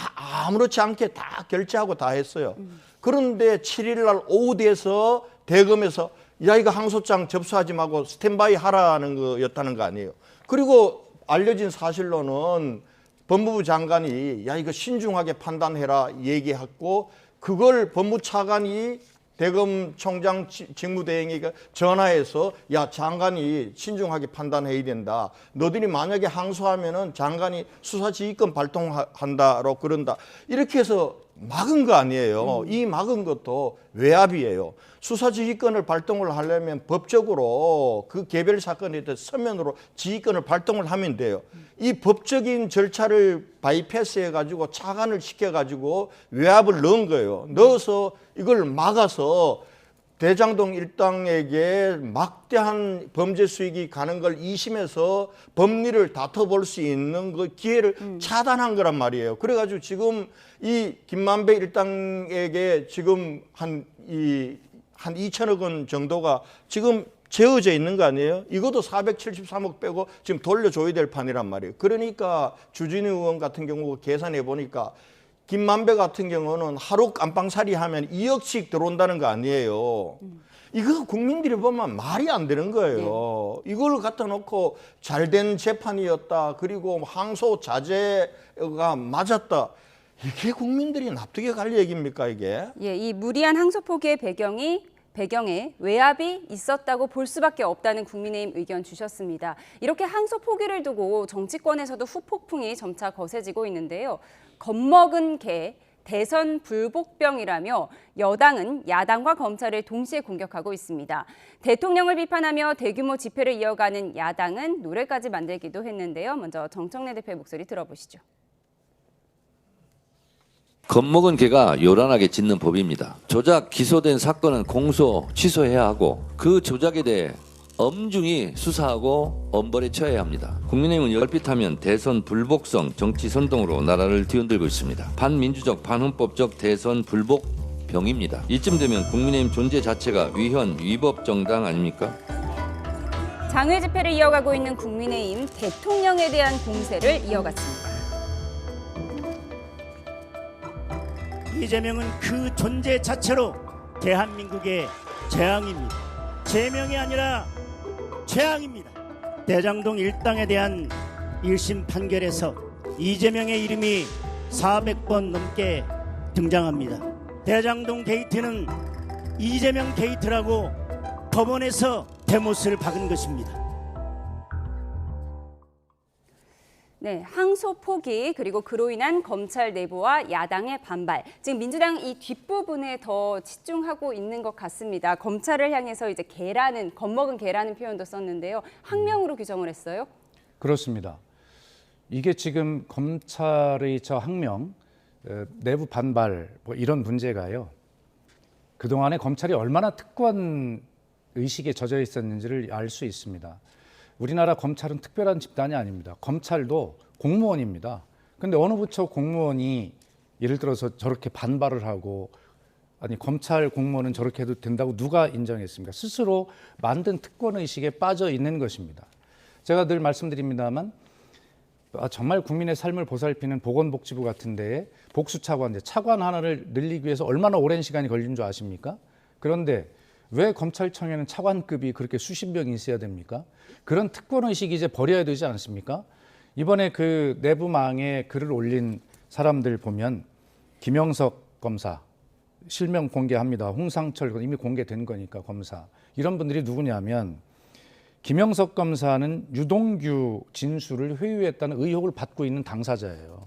아무렇지 않게 다 결제하고 다 했어요. 그런데 7일 날 오후 돼서 대검에서 야 이거 항소장 접수하지 말고 스탠바이 하라는 거였다는 거 아니에요. 그리고 알려진 사실로는 법무부 장관이 야 이거 신중하게 판단해라 얘기했고 그걸 법무차관이 대검 총장 직무대행에게 전화해서 야 장관이 신중하게 판단해야 된다. 너들이 만약에 항소하면은 장관이 수사지휘권 발동한다로 그런다. 이렇게 해서 막은 거 아니에요. 이 막은 것도 외압이에요. 수사지휘권을 발동을 하려면 법적으로 그 개별 사건에 대해서 서면으로 지휘권을 발동을 하면 돼요. 이 법적인 절차를 바이패스해가지고 차관을 시켜가지고 외압을 넣은 거예요. 넣어서 이걸 막아서 대장동 일당에게 막대한 범죄 수익이 가는 걸 2심에서 법리를 다퉈볼 수 있는 그 기회를 차단한 거란 말이에요. 그래가지고 지금 이 김만배 일당에게 지금 한 2천억 원 정도가 지금 재어져 있는 거 아니에요? 이것도 473억 빼고 지금 돌려줘야 될 판이란 말이에요. 그러니까 주진우 의원 같은 경우 계산해 보니까 김만배 같은 경우는 하루 깜빵살이 하면 2억씩 들어온다는 거 아니에요. 이거 국민들이 보면 말이 안 되는 거예요. 이걸 갖다 놓고 잘된 재판이었다. 그리고 항소 자제가 맞았다. 이게 국민들이 납득이 갈 얘기입니까, 이게? 예, 이 무리한 항소 포기의 배경에 외압이 있었다고 볼 수밖에 없다는 국민의힘 의견 주셨습니다. 이렇게 항소 포기를 두고 정치권에서도 후폭풍이 점차 거세지고 있는데요. 겁먹은 개, 대선 불복병이라며 여당은 야당과 검찰을 동시에 공격하고 있습니다. 대통령을 비판하며 대규모 집회를 이어가는 야당은 노래까지 만들기도 했는데요. 먼저 정청래 대표의 목소리 들어보시죠. 겁먹은 개가 요란하게 짖는 법입니다. 조작 기소된 사건은 공소 취소해야 하고 그 조작에 대해 엄중히 수사하고 엄벌에 처해야 합니다. 국민의힘은 얼핏하면 대선 불복성 정치 선동으로 나라를 뒤흔들고 있습니다. 반민주적 반헌법적 대선 불복병입니다. 이쯤 되면 국민의힘 존재 자체가 위헌 위법 정당 아닙니까? 장외 집회를 이어가고 있는 국민의힘 대통령에 대한 공세를 이어갔습니다. 이재명은 그 존재 자체로 대한민국의 재앙입니다. 제명이 아니라 재앙입니다. 대장동 일당에 대한 1심 판결에서 이재명의 이름이 400번 넘게 등장합니다. 대장동 게이트는 이재명 게이트라고 법원에서 대못을 박은 것입니다. 네, 항소 포기 그리고 그로 인한 검찰 내부와 야당의 반발. 지금 민주당 이 뒷부분에 더 치중하고 있는 것 같습니다. 검찰을 향해서 이제 겁먹은 개라는 표현도 썼는데요. 항명으로 규정을 했어요? 그렇습니다. 이게 지금 검찰의 저 항명, 내부 반발 뭐 이런 문제가요. 그동안에 검찰이 얼마나 특권 의식에 젖어 있었는지를 알 수 있습니다. 우리나라 검찰은 특별한 집단이 아닙니다. 검찰도 공무원입니다. 그런데 어느 부처 공무원이 예를 들어서 저렇게 반발을 하고 아니 검찰 공무원은 저렇게 해도 된다고 누가 인정했습니까? 스스로 만든 특권의식에 빠져 있는 것입니다. 제가 늘 말씀드립니다만 정말 국민의 삶을 보살피는 보건복지부 같은 데에 복수차관제, 차관 하나를 늘리기 위해서 얼마나 오랜 시간이 걸린 줄 아십니까? 그런데 왜 검찰청에는 차관급이 그렇게 수십 명이 있어야 됩니까? 그런 특권의식이 이제 버려야 되지 않습니까? 이번에 그 내부망에 글을 올린 사람들 보면 김영석 검사, 실명 공개합니다. 홍상철 이미 공개된 거니까 검사. 이런 분들이 누구냐면 김영석 검사는 유동규 진술을 회유했다는 의혹을 받고 있는 당사자예요.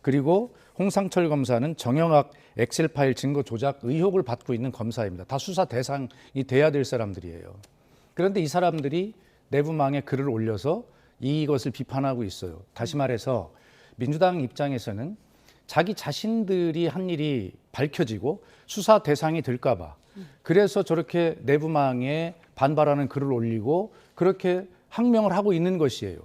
그리고 홍상철 검사는 정영학 엑셀 파일 증거 조작 의혹을 받고 있는 검사입니다. 다 수사 대상이 돼야 될 사람들이에요. 그런데 이 사람들이 내부망에 글을 올려서 이것을 비판하고 있어요. 다시 말해서 민주당 입장에서는 자기 자신들이 한 일이 밝혀지고 수사 대상이 될까 봐 그래서 저렇게 내부망에 반발하는 글을 올리고 그렇게 항명을 하고 있는 것이에요.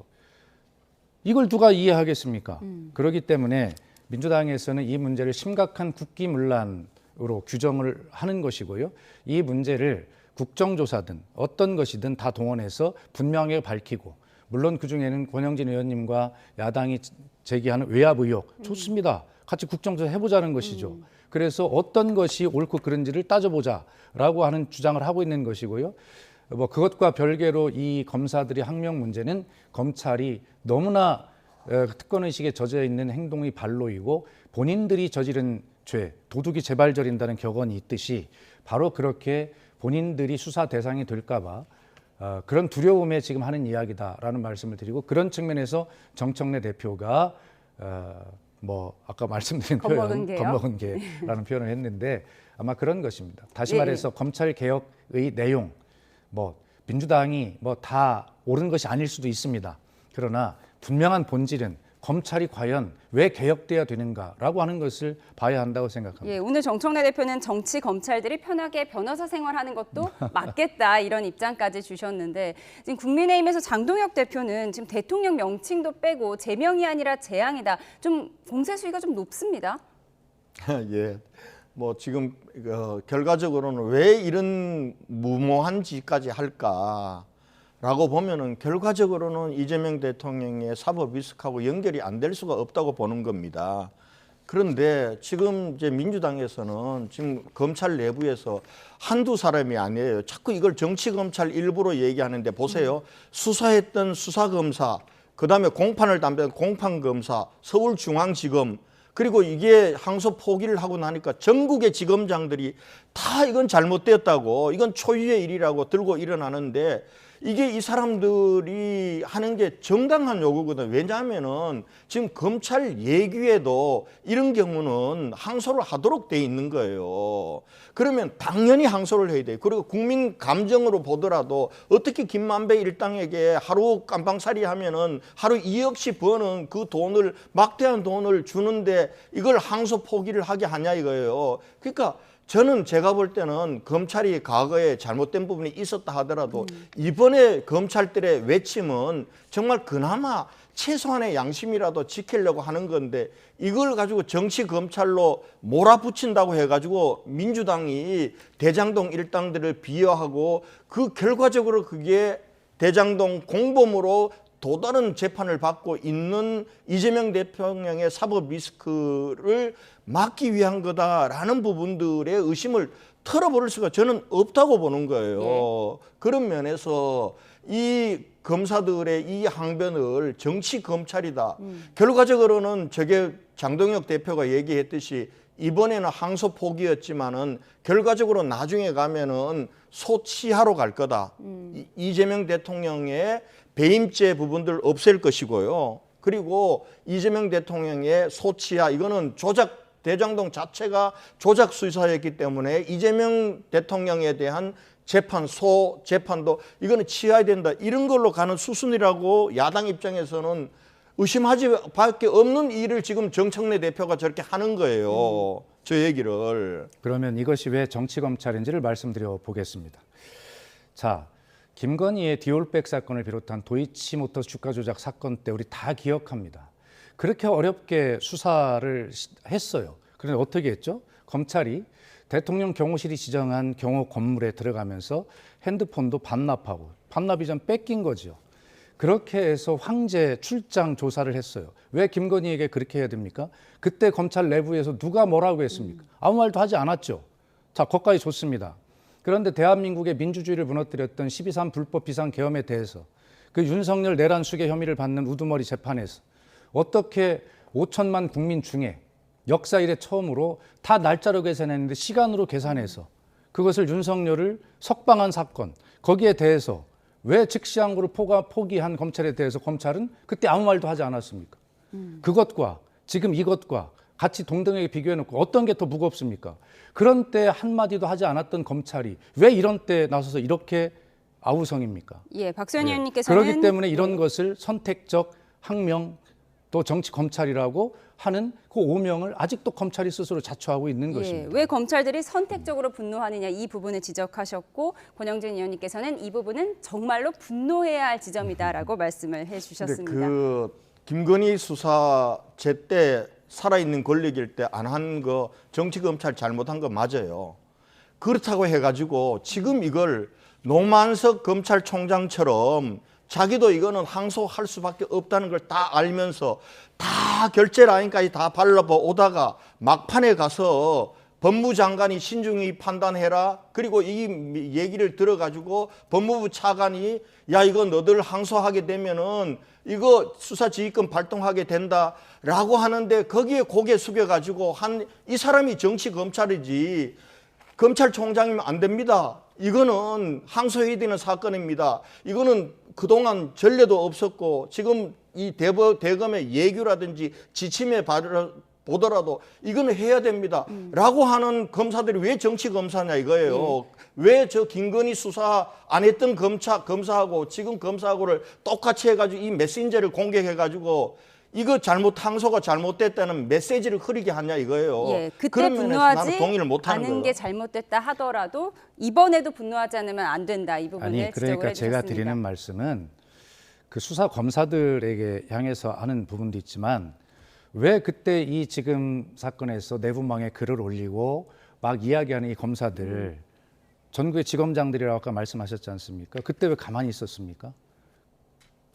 이걸 누가 이해하겠습니까? 그렇기 때문에 민주당에서는 이 문제를 심각한 국기문란으로 규정을 하는 것이고요. 이 문제를 국정조사든 어떤 것이든 다 동원해서 분명하게 밝히고 물론 그중에는 권영진 의원님과 야당이 제기하는 외압 의혹 좋습니다. 같이 국정조사 해보자는 것이죠. 그래서 어떤 것이 옳고 그른지를 따져보자라고 하는 주장을 하고 있는 것이고요. 뭐 그것과 별개로 이 검사들의 항명 문제는 검찰이 너무나 특권의식에 젖어 있는 행동이 반로이고 본인들이 저지른 죄, 도둑이 재발저린다는 격언이 있듯이 바로 그렇게 본인들이 수사 대상이 될까 봐 그런 두려움에 지금 하는 이야기다라는 말씀을 드리고 그런 측면에서 정청래 대표가 뭐 아까 말씀드린 표현 겁먹은 개라는 표현을 했는데 아마 그런 것입니다. 다시 말해서 검찰 개혁의 내용 뭐 민주당이 뭐 다 옳은 것이 아닐 수도 있습니다. 그러나 분명한 본질은 검찰이 과연 왜 개혁돼야 되는가라고 하는 것을 봐야 한다고 생각합니다. 예, 오늘 정청래 대표는 정치 검찰들이 편하게 변호사 생활하는 것도 맞겠다 이런 입장까지 주셨는데 지금 국민의힘에서 장동혁 대표는 지금 대통령 명칭도 빼고 제명이 아니라 재앙이다. 좀 공세 수위가 좀 높습니다. 예. 뭐 지금 결과적으로는 왜 이런 무모한 짓까지 할까라고 보면은 결과적으로는 이재명 대통령의 사법 리스크하고 연결이 안 될 수가 없다고 보는 겁니다. 그런데 지금 이제 민주당에서는 지금 검찰 내부에서 한두 사람이 아니에요. 자꾸 이걸 정치 검찰 일부로 얘기하는데 보세요. 수사했던 수사검사, 그다음에 공판을 담당한 공판검사, 서울중앙지검, 그리고 이게 항소 포기를 하고 나니까 전국의 지검장들이 다 이건 잘못되었다고, 이건 초유의 일이라고 들고 일어나는데 이게 이 사람들이 하는 게 정당한 요구거든요. 왜냐하면은 지금 검찰 예규에도 이런 경우는 항소를 하도록 돼 있는 거예요. 그러면 당연히 항소를 해야 돼요. 그리고 국민 감정으로 보더라도 어떻게 김만배 일당에게 하루 깜방살이 하면은 하루 2억씩 버는 그 돈을, 막대한 돈을 주는데 이걸 항소 포기를 하게 하냐 이거예요. 그러니까 저는 제가 볼 때는 검찰이 과거에 잘못된 부분이 있었다 하더라도 이번에 검찰들의 외침은 정말 그나마 최소한의 양심이라도 지키려고 하는 건데 이걸 가지고 정치 검찰로 몰아붙인다고 해가지고 민주당이 대장동 일당들을 비하하고 그 결과적으로 그게 대장동 공범으로 또 다른 재판을 받고 있는 이재명 대통령의 사법 리스크를 막기 위한 거다라는 부분들의 의심을 털어버릴 수가 저는 없다고 보는 거예요. 그런 면에서 이 검사들의 이 항변을 정치 검찰이다. 결과적으로는 저게 장동혁 대표가 얘기했듯이 이번에는 항소 포기였지만은 결과적으로 나중에 가면은 소치하러 갈 거다. 이재명 대통령의 배임죄 부분들 없앨 것이고요. 그리고 이재명 대통령의 소치하, 이거는 조작, 대장동 자체가 조작 수사였기 때문에 이재명 대통령에 대한 재판, 재판도 이거는 치해야 된다. 이런 걸로 가는 수순이라고 야당 입장에서는 의심하지 밖에 없는 일을 지금 정청래 대표가 저렇게 하는 거예요. 저 얘기를. 그러면 이것이 왜 정치검찰인지를 말씀드려 보겠습니다. 자, 김건희의 디올백 사건을 비롯한 도이치모터스 주가 조작 사건 때 우리 다 기억합니다. 그렇게 어렵게 수사를 했어요. 그런데 어떻게 했죠? 검찰이 대통령 경호실이 지정한 경호 건물에 들어가면서 핸드폰도 반납하고, 반납 이전 뺏긴 거죠. 그렇게 해서 황제 출장 조사를 했어요. 왜 김건희에게 그렇게 해야 됩니까? 그때 검찰 내부에서 누가 뭐라고 했습니까? 아무 말도 하지 않았죠. 자, 거기까지 좋습니다. 그런데 대한민국의 민주주의를 무너뜨렸던 12.3 불법 비상계엄에 대해서 그 윤석열 내란 수괴 혐의를 받는 우두머리 재판에서 어떻게 5천만 국민 중에 역사 이래 처음으로 다 날짜로 계산했는데 시간으로 계산해서 그것을 윤석열을 석방한 사건, 거기에 대해서 왜 즉시항고를 포기한 검찰에 대해서 검찰은 그때 아무 말도 하지 않았습니까? 그것과 지금 이것과 같이 동등하게 비교해놓고 어떤 게 더 무겁습니까? 그런 때 한마디도 하지 않았던 검찰이 왜 이런 때 나서서 이렇게 아우성입니까? 예, 박수현 의원님께서는 그렇기 때문에 이런 것을 선택적 항명 또 정치 검찰이라고 하는 그 오명을 아직도 검찰이 스스로 자초하고 있는 것입니다. 왜 검찰들이 선택적으로 분노하느냐 이 부분을 지적하셨고 권영진 의원님께서는 이 부분은 정말로 분노해야 할 지점이다라고 말씀을 해주셨습니다. 그 김건희 수사 제때 살아있는 권력일 때 안 한 거 정치 검찰 잘못한 거 맞아요. 그렇다고 해가지고 지금 이걸 노만석 검찰총장처럼 자기도 이거는 항소할 수밖에 없다는 걸 다 알면서 다 결재 라인까지 다 발라오다가 막판에 가서 법무장관이 신중히 판단해라. 그리고 이 얘기를 들어가지고 법무부 차관이 야 이거 너들 항소하게 되면은 이거 수사지휘권 발동하게 된다라고 하는데 거기에 고개 숙여가지고 이 사람이 정치 검찰이지 검찰총장이면 안 됩니다. 이거는 항소해야 되는 사건입니다. 이거는 그동안 전례도 없었고 지금 이 대검의 예규라든지 지침에 보더라도 이거는 해야 됩니다. 라고 하는 검사들이 왜 정치 검사냐 이거예요. 왜 저 김건희 수사 안 했던 검사하고 지금 검사하고를 똑같이 해가지고 이 메신저를 공격해가지고 이거 항소가 잘못됐다는 메시지를 흐리게 하냐 이거예요. 예, 그때 그런 면에서 분노하지 나는 동의를 못하는 않은 거예요. 게 잘못됐다 하더라도 이번에도 분노하지 않으면 안 된다. 이 부분을 아니 지적을 그러니까 제가 해주셨습니다. 드리는 말씀은 그 수사 검사들에게 향해서 하는 부분도 있지만 왜 그때 이 지금 사건에서 내부망에 글을 올리고 막 이야기하는 이 검사들 전국의 지검장들이라고 아까 말씀하셨지 않습니까? 그때 왜 가만히 있었습니까?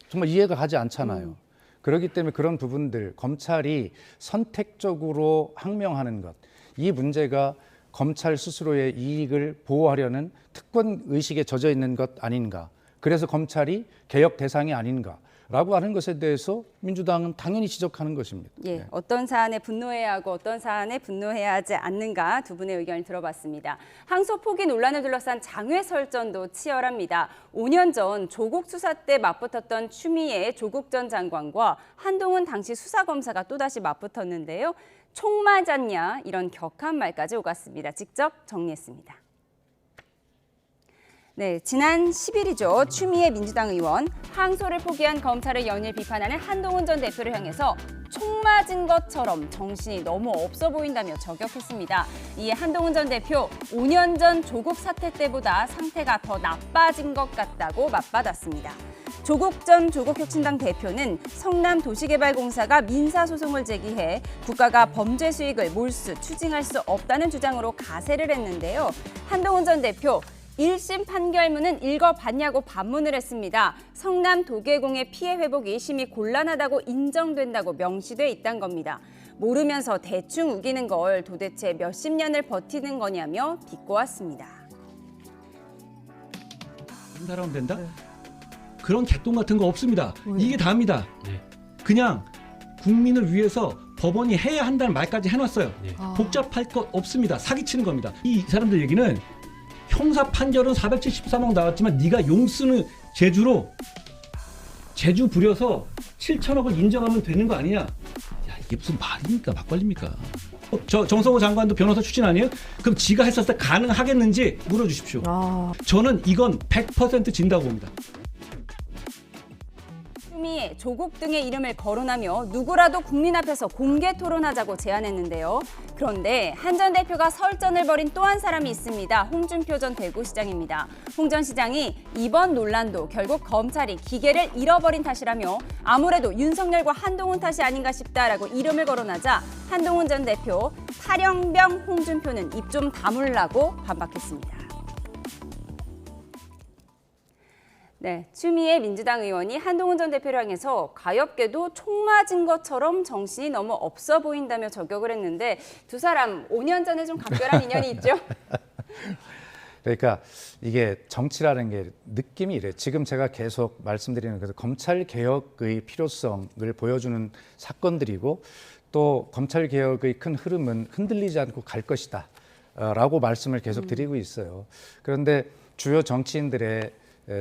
정말 이해가 가지 않잖아요. 그렇기 때문에 그런 부분들 검찰이 선택적으로 항명하는 것, 이 문제가 검찰 스스로의 이익을 보호하려는 특권 의식에 젖어 있는 것 아닌가. 그래서 검찰이 개혁 대상이 아닌가라고 하는 것에 대해서 민주당은 당연히 지적하는 것입니다. 예, 어떤 사안에 분노해야 하고 어떤 사안에 분노해야 하지 않는가 두 분의 의견을 들어봤습니다. 항소 포기 논란을 둘러싼 장외설전도 치열합니다. 5년 전 조국 수사 때 맞붙었던 추미애 조국 전 장관과 한동훈 당시 수사검사가 또다시 맞붙었는데요. 총 맞았냐 이런 격한 말까지 오갔습니다. 직접 정리했습니다. 네, 지난 10일이죠. 추미애 민주당 의원, 항소를 포기한 검찰의 연일 비판하는 한동훈 전 대표를 향해서 총 맞은 것처럼 정신이 너무 없어 보인다며 저격했습니다. 이에 한동훈 전 대표, 5년 전 조국 사태 때보다 상태가 더 나빠진 것 같다고 맞받았습니다. 조국 전 조국혁신당 대표는 성남도시개발공사가 민사소송을 제기해 국가가 범죄 수익을 몰수, 추징할 수 없다는 주장으로 가세를 했는데요. 한동훈 전 대표, 1심 판결문은 읽어봤냐고 반문을 했습니다. 성남도계공의 피해 회복이 심히 곤란하다고 인정된다고 명시돼 있단 겁니다. 모르면서 대충 우기는 걸 도대체 몇십 년을 버티는 거냐며 비꼬았습니다. 사람 된다? 그런 개똥 같은 거 없습니다. 이게 다입니다. 그냥 국민을 위해서 법원이 해야 한다는 말까지 해놨어요. 복잡할 것 없습니다. 사기치는 겁니다. 이 사람들 얘기는 형사 판결은 473억 나왔지만 네가 용 쓰는 제주로 제주 부려서 7천억을 인정하면 되는 거 아니냐? 야, 이게 무슨 말입니까? 막걸리입니까? 저 정성호 장관도 변호사 출신 아니에요? 그럼 지가 했었을 때 가능하겠는지 물어주십시오. 저는 이건 100% 진다고 봅니다. 추미애, 조국 등의 이름을 거론하며 누구라도 국민 앞에서 공개 토론하자고 제안했는데요. 그런데 한 전 대표가 설전을 벌인 또 한 사람이 있습니다. 홍준표 전 대구시장입니다. 홍 전 시장이 이번 논란도 결국 검찰이 기계를 잃어버린 탓이라며 아무래도 윤석열과 한동훈 탓이 아닌가 싶다라고 이름을 거론하자 한동훈 전 대표, 탈영병 홍준표는 입 좀 다물라고 반박했습니다. 네, 추미애 민주당 의원이 한동훈 전 대표를 향해서 가엾게도 총 맞은 것처럼 정신이 너무 없어 보인다며 저격을 했는데 두 사람 5년 전에 좀 각별한 인연이 있죠? 그러니까 이게 정치라는 게 느낌이 이래. 지금 제가 계속 말씀드리는 그 검찰 개혁의 필요성을 보여주는 사건들이고 또 검찰 개혁의 큰 흐름은 흔들리지 않고 갈 것이다 라고 말씀을 계속 드리고 있어요. 그런데 주요 정치인들의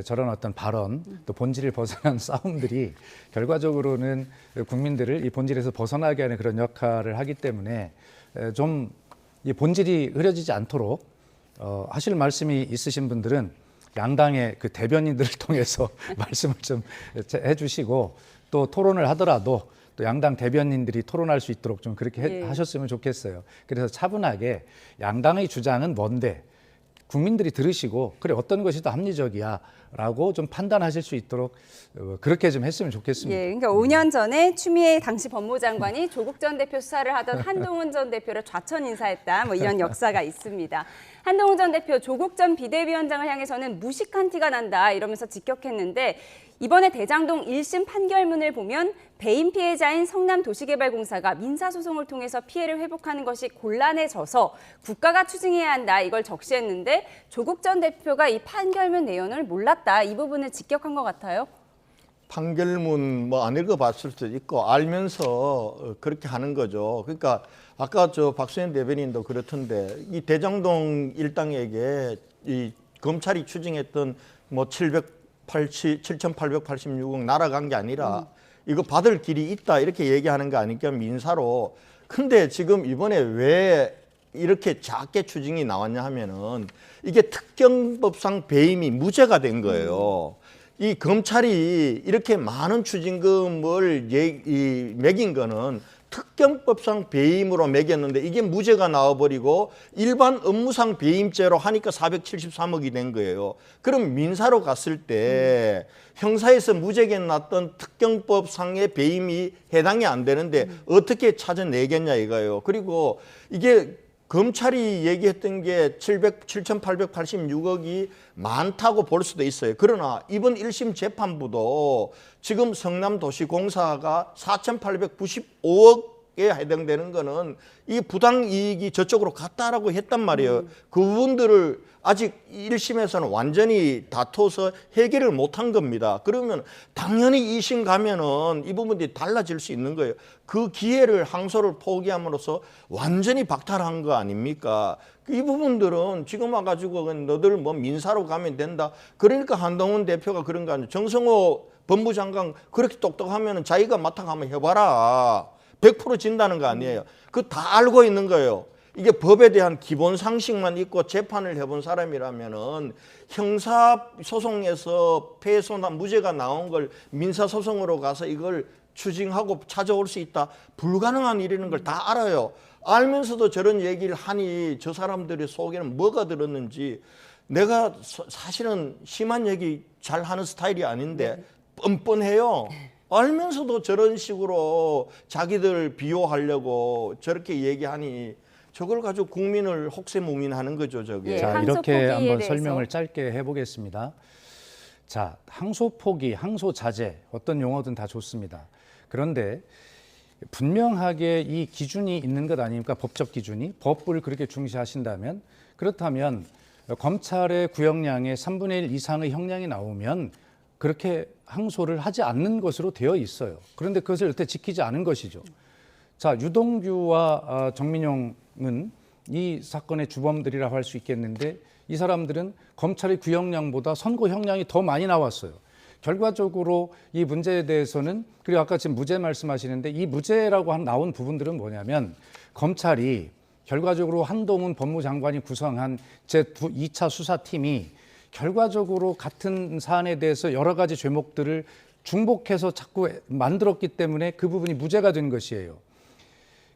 저런 어떤 발언, 또 본질을 벗어난 싸움들이 결과적으로는 국민들을 이 본질에서 벗어나게 하는 그런 역할을 하기 때문에 좀 이 본질이 흐려지지 않도록 하실 말씀이 있으신 분들은 양당의 그 대변인들을 통해서 말씀을 좀 해주시고 또 토론을 하더라도 또 양당 대변인들이 토론할 수 있도록 좀 그렇게 하셨으면 좋겠어요. 그래서 차분하게 양당의 주장은 뭔데 국민들이 들으시고 그래 어떤 것이 더 합리적이야 라고 좀 판단하실 수 있도록 그렇게 좀 했으면 좋겠습니다. 예, 그러니까 5년 전에 추미애 당시 법무장관이 조국 전 대표 수사를 하던 한동훈 전 대표를 좌천 인사했다. 뭐 이런 역사가 있습니다. 한동훈 전 대표 조국 전 비대위원장을 향해서는 무식한 티가 난다 이러면서 직격했는데 이번에 대장동 1심 판결문을 보면 배임 피해자인 성남도시개발공사가 민사소송을 통해서 피해를 회복하는 것이 곤란해져서 국가가 추징해야 한다 이걸 적시했는데 조국 전 대표가 이 판결문 내용을 몰랐다 이 부분을 직격한 것 같아요. 판결문 뭐 안 읽어봤을 수도 있고 알면서 그렇게 하는 거죠. 그러니까 아까 저 박수현 대변인도 그렇던데 이 대장동 일당에게 이 검찰이 추징했던 뭐 7,886억 날아간 게 아니라 이거 받을 길이 있다 이렇게 얘기하는 거 아니까 민사로. 근데 지금 이번에 왜 이렇게 작게 추징이 나왔냐 하면은 이게 특경법상 배임이 무죄가 된 거예요. 이 검찰이 이렇게 많은 추징금을 매긴 거는 특경법상 배임으로 매겼는데 이게 무죄가 나와버리고 일반 업무상 배임죄로 하니까 473억이 된 거예요. 그럼 민사로 갔을 때 형사에서 무죄가 났던 특경법상의 배임이 해당이 안 되는데 어떻게 찾아내겠냐 이거예요. 그리고 이게 검찰이 얘기했던 게 7,886억이 많다고 볼 수도 있어요. 그러나 이번 1심 재판부도 지금 성남도시공사가 4,895억에 해당되는 거는 이 부당이익이 저쪽으로 갔다라고 했단 말이에요. 그 부분들을 아직 1심에서는 완전히 다퉈서 해결을 못한 겁니다. 그러면 당연히 2심 가면은 이 부분들이 달라질 수 있는 거예요. 그 기회를 항소를 포기함으로써 완전히 박탈한 거 아닙니까? 이 부분들은 지금 와가지고 너들 뭐 민사로 가면 된다. 그러니까 한동훈 대표가 그런 거 아니에요. 정성호 법무장관 그렇게 똑똑하면 자기가 맡아가면 해봐라. 100% 진다는 거 아니에요. 그거 다 알고 있는 거예요. 이게 법에 대한 기본 상식만 있고 재판을 해본 사람이라면은 형사소송에서 패소나 무죄가 나온 걸 민사소송으로 가서 이걸 추징하고 찾아올 수 있다. 불가능한 일이라는 걸 다 알아요. 알면서도 저런 얘기를 하니 저 사람들의 속에는 뭐가 들었는지 내가 사실은 심한 얘기 잘 하는 스타일이 아닌데 뻔뻔해요. 알면서도 저런 식으로 자기들 비호하려고 저렇게 얘기하니 저걸 가지고 국민을 혹세무민하는 거죠, 저게. 자, 이렇게 한번 설명을 짧게 해보겠습니다. 자, 항소 포기, 항소 자제 어떤 용어든 다 좋습니다. 그런데 분명하게 이 기준이 있는 것 아닙니까? 법적 기준이. 법을 그렇게 중시하신다면 그렇다면 검찰의 구형량의 3분의 1 이상의 형량이 나오면 그렇게 항소를 하지 않는 것으로 되어 있어요. 그런데 그것을 여태 지키지 않은 것이죠. 자, 유동규와 정민용은 이 사건의 주범들이라고 할 수 있겠는데 이 사람들은 검찰의 구형량보다 선고 형량이 더 많이 나왔어요. 결과적으로 이 문제에 대해서는 그리고 아까 지금 무죄 말씀하시는데 이 무죄라고 나온 부분들은 뭐냐면 검찰이 결과적으로 한동훈 법무장관이 구성한 제2차 수사팀이 결과적으로 같은 사안에 대해서 여러 가지 죄목들을 중복해서 자꾸 만들었기 때문에 그 부분이 무죄가 된 것이에요.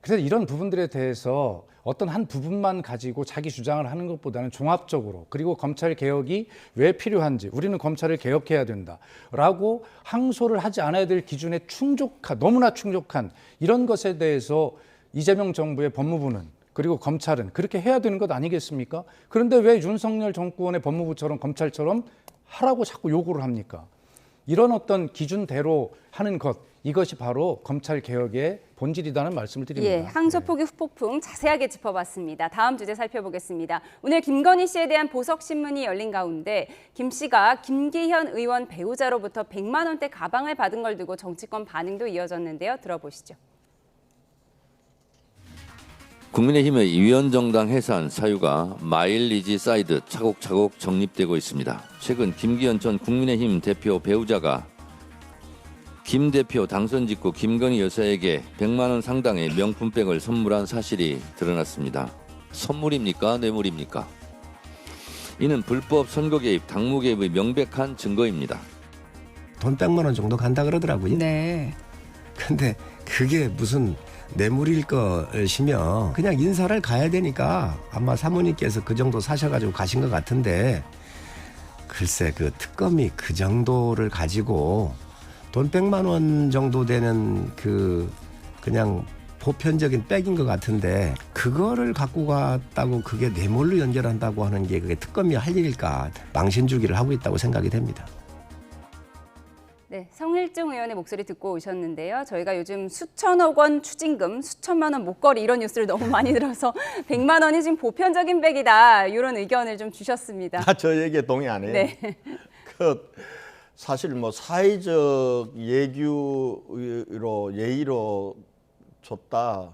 그래서 이런 부분들에 대해서 어떤 한 부분만 가지고 자기 주장을 하는 것보다는 종합적으로 그리고 검찰 개혁이 왜 필요한지 우리는 검찰을 개혁해야 된다라고 항소를 하지 않아야 될 기준에 너무나 충족한 이런 것에 대해서 이재명 정부의 법무부는 그리고 검찰은 그렇게 해야 되는 것 아니겠습니까? 그런데 왜 윤석열 정권의 법무부처럼 검찰처럼 하라고 자꾸 요구를 합니까? 이런 어떤 기준대로 하는 것, 이것이 바로 검찰 개혁의 본질이라는 말씀을 드립니다. 예, 항소 포기 후폭풍 자세하게 짚어봤습니다. 다음 주제 살펴보겠습니다. 오늘 김건희 씨에 대한 보석 신문이 열린 가운데 김 씨가 김기현 의원 배우자로부터 100만 원대 가방을 받은 걸 두고 정치권 반응도 이어졌는데요. 들어보시죠. 국민의힘의 위원정당 해산 사유가 마일리지 사이드 차곡차곡 정립되고 있습니다. 최근 김기현 전 국민의힘 대표 배우자가 김 대표 당선 직후 김건희 여사에게 100만 원 상당의 명품백을 선물한 사실이 드러났습니다. 선물입니까? 뇌물입니까? 이는 불법 선거 개입, 당무 개입의 명백한 증거입니다. 돈 100만 원 정도 간다 그러더라고요. 네. 근데 그게 무슨 뇌물일 것이며 그냥 인사를 가야 되니까 아마 사모님께서 그 정도 사셔가지고 가신 것 같은데 글쎄 그 특검이 그 정도를 가지고 돈 100만 원 정도 되는 그냥 보편적인 백인 것 같은데 그거를 갖고 갔다고 그게 뇌물로 연결한다고 하는 게 그게 특검이 할 일일까 망신주기를 하고 있다고 생각이 됩니다. 네, 성일종 의원의 목소리 듣고 오셨는데요. 저희가 요즘 수천억 원 추징금, 수천만 원 목걸이 이런 뉴스를 너무 많이 들어서 100만 원이 지금 보편적인 백이다 이런 의견을 좀 주셨습니다. 저 얘기에 동의 안 해요. 네. 사실 뭐 사회적 예의로 줬다.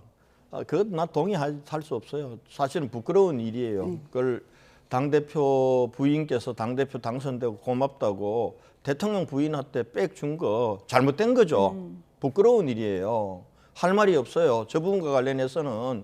그것 나 동의할 수 없어요. 사실은 부끄러운 일이에요. 그걸 당대표 부인께서 당대표 당선되고 고맙다고 대통령 부인한테 백 준 거 잘못된 거죠. 부끄러운 일이에요. 할 말이 없어요. 저 부분과 관련해서는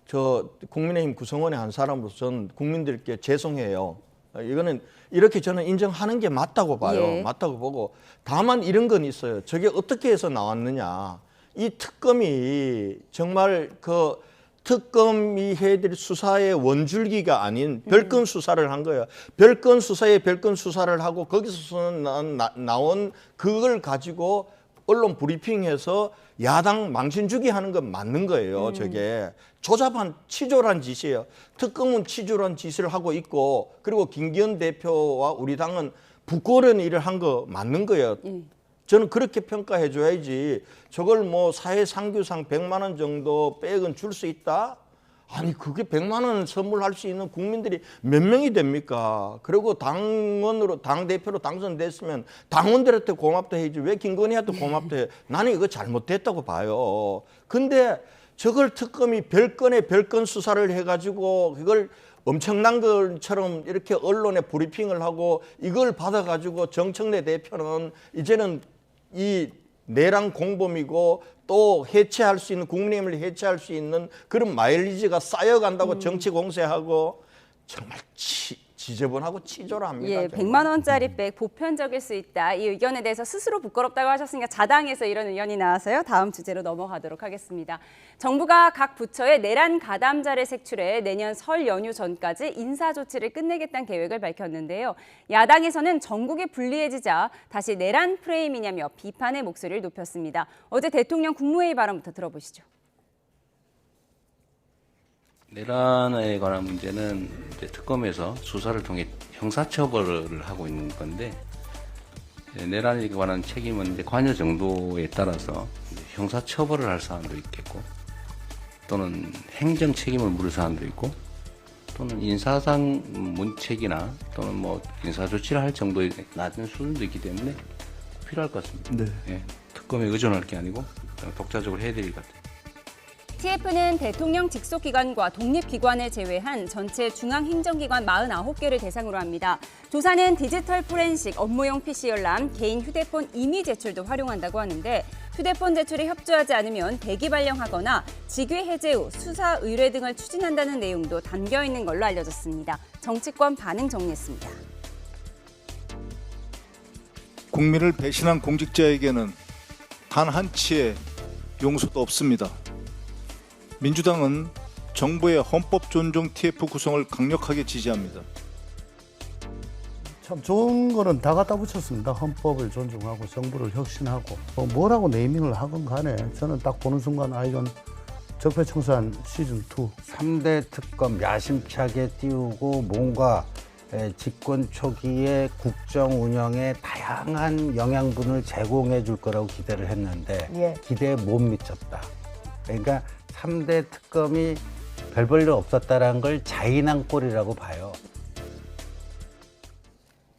저 국민의힘 구성원의 한 사람으로서 전 국민들께 죄송해요. 이거는 이렇게 저는 인정하는 게 맞다고 봐요. 예. 맞다고 보고 다만 이런 건 있어요. 저게 어떻게 해서 나왔느냐. 이 특검이 정말 그 특검이 해야 될 수사의 원줄기가 아닌 별건 수사를 한 거예요. 별건 수사에 별건 수사를 하고 거기서 나온 그걸 가지고 언론 브리핑해서 야당 망신주기 하는 건 맞는 거예요. 저게 조잡한 치졸한 짓이에요. 특검은 치졸한 짓을 하고 있고 그리고 김기현 대표와 우리 당은 부끄러운 일을 한 거 맞는 거예요. 저는 그렇게 평가해 줘야지. 저걸 뭐 사회상규상 100만 원 정도 빼액은 줄 수 있다? 아니 그게 100만 원 선물할 수 있는 국민들이 몇 명이 됩니까? 그리고 당대표로 당선됐으면 당원들한테 고맙다 해야지 왜 김건희한테 고맙다 해. 나는 이거 잘못됐다고 봐요. 근데 저걸 특검이 별건에 별건 수사를 해가지고 그걸 엄청난 것처럼 이렇게 언론에 브리핑을 하고 이걸 받아가지고 정청래 대표는 이제는 이 내란 공범이고 또 해체할 수 있는 국민의힘을 해체할 수 있는 그런 마일리지가 쌓여간다고 정치 공세하고 정말 지저분하고 치졸합니다. 예, 정말. 100만 원짜리 백 보편적일 수 있다. 이 의견에 대해서 스스로 부끄럽다고 하셨으니까 자당해서 이런 의견이 나와서요. 다음 주제로 넘어가도록 하겠습니다. 정부가 각 부처에 내란 가담자를 색출해 내년 설 연휴 전까지 인사 조치를 끝내겠다는 계획을 밝혔는데요. 야당에서는 전국이 불리해지자 다시 내란 프레임이냐며 비판의 목소리를 높였습니다. 어제 대통령 국무회의 발언부터 들어보시죠. 내란에 관한 문제는 이제 특검에서 수사를 통해 형사처벌을 하고 있는 건데 내란에 관한 책임은 이제 관여 정도에 따라서 형사처벌을 할 사안도 있겠고 또는 행정 책임을 물을 사안도 있고 또는 인사상 문책이나 또는 뭐 인사 조치를 할 정도의 낮은 수준도 있기 때문에 필요할 것 같습니다. 네. 예, 특검에 의존할 게 아니고 독자적으로 해야 될 것 같아요. TF는 대통령 직속기관과 독립기관을 제외한 전체 중앙행정기관 49개를 대상으로 합니다. 조사는 디지털 포렌식, 업무용 PC 열람, 개인 휴대폰 임의 제출도 활용한다고 하는데 휴대폰 제출에 협조하지 않으면 대기 발령하거나 직위 해제 후 수사 의뢰 등을 추진한다는 내용도 담겨 있는 걸로 알려졌습니다. 정치권 반응 정리했습니다. 국민을 배신한 공직자에게는 단 한치의 용서도 없습니다. 민주당은 정부의 헌법 존중 TF 구성을 강력하게 지지합니다. 참 좋은 거는 다 갖다 붙였습니다. 헌법을 존중하고 정부를 혁신하고 뭐라고 네이밍을 하건 간에 저는 딱 보는 순간 이건 적폐청산 시즌2. 3대 특검 야심차게 띄우고 뭔가 집권 초기에 국정 운영에 다양한 영양분을 제공해 줄 거라고 기대를 했는데 기대에 못 미쳤다. 그러니까 3대 특검이 별 볼 일 없었다라는 걸 자인한 꼴이라고 봐요.